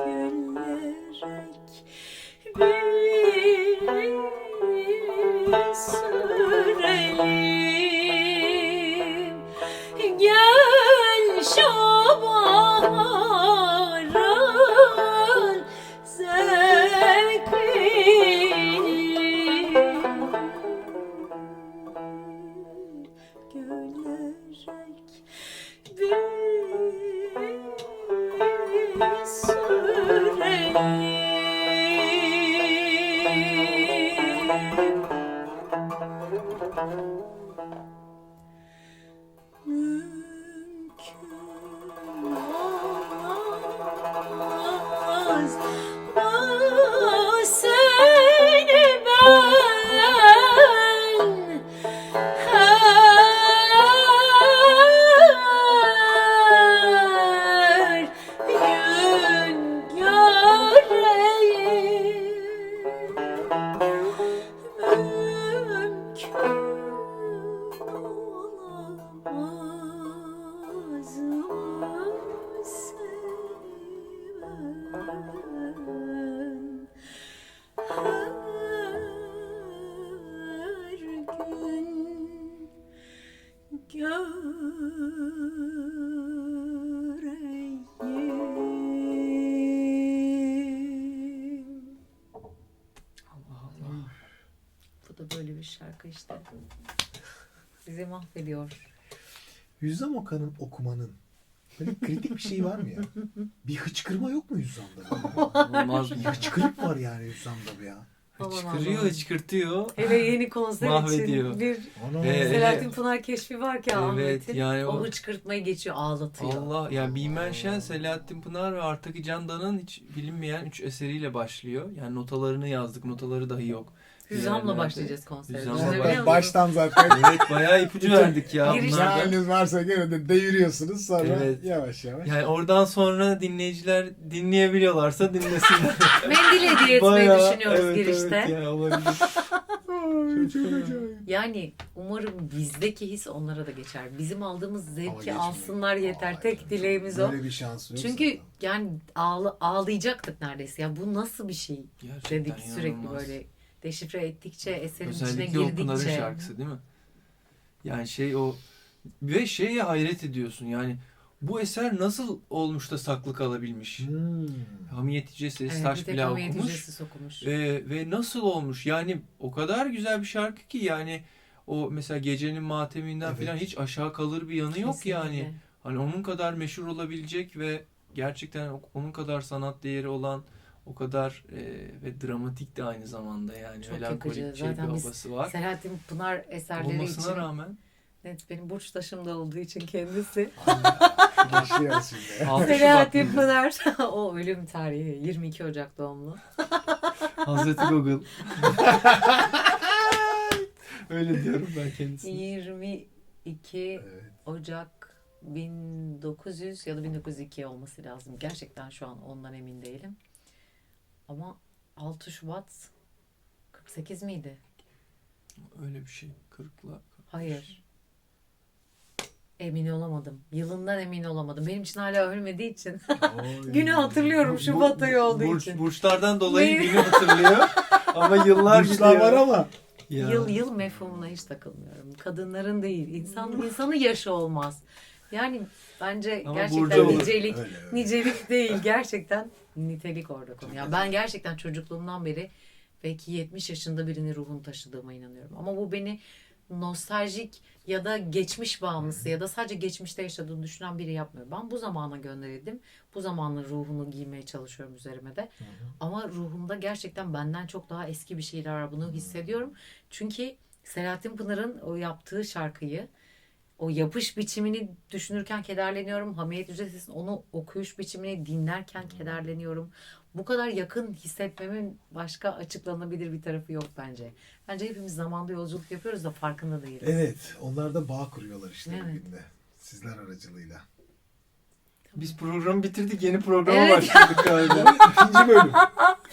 gülerek bir sürelim. Gel şu baharın zevkini gülerek bir sürelim. Mümkün olamaz mı seni ben her gün göreyim? Mümkün olamaz mı seni ben her gün göreyim. Allah Allah. Bu da böyle bir şarkı işte. Bizi mahvediyor. Hüzzam Okan'ın okumanın böyle kritik bir şey var mı ya? Bir hıçkırma yok mu Hüzzam'da? Olmaz mı? Bir hıçkırık var yani Hüzzam'da ya. Hıçkırıyor, hıçkırtıyor. Hele yeni konser Mahvediyor. için bir Ana. Selahattin Pınar keşfi var ki Evet, Ahmet'in. yani o o- hıçkırtmayı geçiyor, ağlatıyor. Allah yani Bilmen Şen, Selahattin Pınar ve Artaki Candan'ın hiç bilinmeyen 3 eseriyle başlıyor. Yani notalarını yazdık. Notaları dahi yok. Hüzzam'la Yerlerde. başlayacağız konsere. Hüzzam'la Düşünebiliyor başlayacağız. musun? Baştan zaten Evet, bayağı ipucu verdik ya. Giriş- ne bunlardan. haliniz varsa gene de deviriyorsunuz sonra Evet. yavaş yavaş. Yani oradan sonra dinleyiciler dinleyebiliyorlarsa dinlesinler. Mendil hediye etmeyi Bayağı, düşünüyoruz evet, girişte. Evet, yani olabilir. Ay, çok acayip. Yani umarım bizdeki his onlara da geçer. Bizim aldığımız Ama zevki geçmiyor. alsınlar yeter. Ay, Tek dileğimiz o. Böyle bir şans yok. Çünkü zaten. yani ağlayacaktık neredeyse. Ya bu nasıl bir şey Gerçekten dedik sürekli inanılmaz. böyle deşifre ettikçe, eserin içine Özellikle o Pınar'ın girdikçe. şarkısı değil mi? Yani şey o ve şeye hayret ediyorsun yani bu eser nasıl olmuş da saklı kalabilmiş? Hamiyet İcesi Evet, bir Taş tek bile Hamiyet okumuş. Hücresi okumuş. Ve nasıl olmuş? Yani o kadar güzel bir şarkı ki yani o mesela Gecenin Mateminden Evet. falan hiç aşağı kalır bir yanı yok Kesinlikle. yani. Hani onun kadar meşhur olabilecek ve gerçekten onun kadar sanat değeri olan o kadar ve dramatik de aynı zamanda yani Çok melankolik yakıcı. şey bir Zaten biz havası var. Selahattin Pınar eserleri Olmasına için, rağmen evet, benim burç taşım da olduğu için kendisi. Başlıyoruz şimdi. 6 Şubat Selahattin Pınar o ölüm tarihi 22 Ocak doğumlu. Hazreti Google. Öyle diyorum ben kendisine. 22 Evet. Ocak 1900 ya da 1902 olması lazım. Gerçekten şu an ondan emin değilim. Ama 6 Şubat 48 miydi? Öyle bir şey. Kırıkla. Hayır. Emin olamadım. Yılından emin olamadım. Benim için hala ölmediği için. Oy. Günü hatırlıyorum, Şubat ayı olduğu için. Burçlardan dolayı Ne? günü hatırlıyor. Ama yıllar Burçlar gidiyor. var ama. Ya. Yıl mefhumuna hiç takılmıyorum. Kadınların değil. İnsanın yaşı olmaz. Yani bence Ama gerçekten burcu olur. nicelik Öyle, öyle. nicelik değil. Gerçekten nitelik orada konu. Ya ben gerçekten çocukluğumdan beri belki 70 yaşında birinin ruhunu taşıdığıma inanıyorum. Ama bu beni nostaljik ya da geçmiş bağımlısı ya da sadece geçmişte yaşadığını düşünen biri yapmıyor. Ben bu zamana gönderildim. Bu zamanın ruhunu giymeye çalışıyorum üzerime de. Ama ruhumda gerçekten benden çok daha eski bir şeyler var. Bunu hissediyorum. Çünkü Selahattin Pınar'ın o yaptığı şarkıyı, o yapış biçimini düşünürken kederleniyorum. Hamiyet Ücretsiz onu okuyuş biçimini dinlerken kederleniyorum. Bu kadar yakın hissetmemin başka açıklanabilir bir tarafı yok bence. Bence hepimiz zamanda yolculuk yapıyoruz da farkında değiliz. Evet. Onlar da bağ kuruyorlar işte Evet. bugün de. Sizler aracılığıyla. Biz programı bitirdik. Yeni programa Evet. başladık galiba. İkinci bölüm.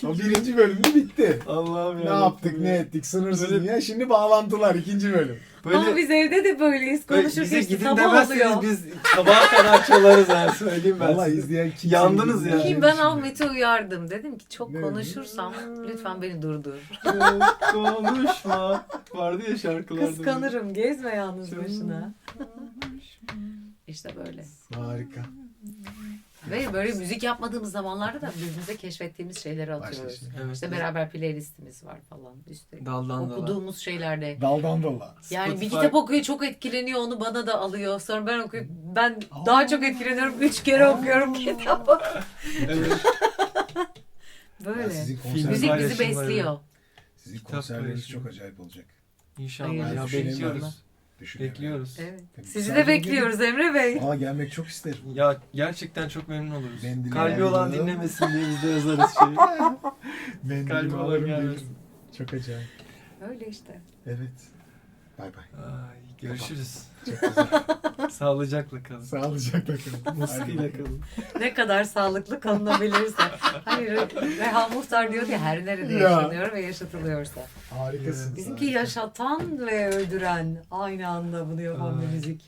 O birinci bölümü bitti. Allah'ım Ne ya. yaptık, ne ettik, sınırsız Böyle- dünya. Şimdi bağlantılar, ikinci bölüm. Ama biz evde de böyleyiz. böyle Konuşurken bize işte gidin sabah demezseniz oluyor. biz sabaha kadar çalarız yani söyleyeyim ben Vallahi size. izleyen kimse... Yandınız ya. Ki ben Ahmet'i uyardım. Dedim ki çok Ne? konuşursam lütfen beni durdur. Konuşma. Vardı ya şarkılarda. Kıskanırım. Gezme yalnız Çok- başına. İşte böyle. Harika. Ve böyle müzik yapmadığımız zamanlarda da birbirimize keşfettiğimiz şeyleri atıyoruz. Başla Evet. İşte beraber playlistimiz var falan. İşte Daldan dala. okuduğumuz şeylerde. Daldan dala. Yani bir Spotify- kitap okuyor, çok etkileniyor, onu bana da alıyor. Sonra ben okuyup ben daha çok etkileniyorum. 3 kere okuyorum kitabı. Evet. Ya Böyle. sizin Film- konser, Müzik bizi paylaşımları. besliyor. sizin Kitap konserleriniz paylaşımı. çok acayip olacak. İnşallah Hayırlısı. ya Düşünemiyorum. bekliyoruz. Düşünemiyorum. Bekliyoruz. Evet. Tabii. Sizi Sadece de bekliyoruz Emre Bey. Aa gelmek çok isterim. Ya gerçekten çok memnun oluruz. Ben Kalbi dinlerim. olan dinlemesin diye biz de yazarız şeyi. Ben Kalbi de olan alırım, gelmesin. gelirim. Çok acayip. Öyle işte. Evet. Bay bay. Ay, görüşürüz. Çok güzel. Sağlıcakla kalın. Sağlıcakla kalın. Muskıyla kalın. Ne kadar sağlıklı kalınabilirse. Hani Reha Muhtar diyor ya her nerede Ya. yaşanıyor ve yaşatılıyorsa. Harikasınız. Bizimki harika. yaşatan ve öldüren aynı anda bunu yapan bir Ay. müzik.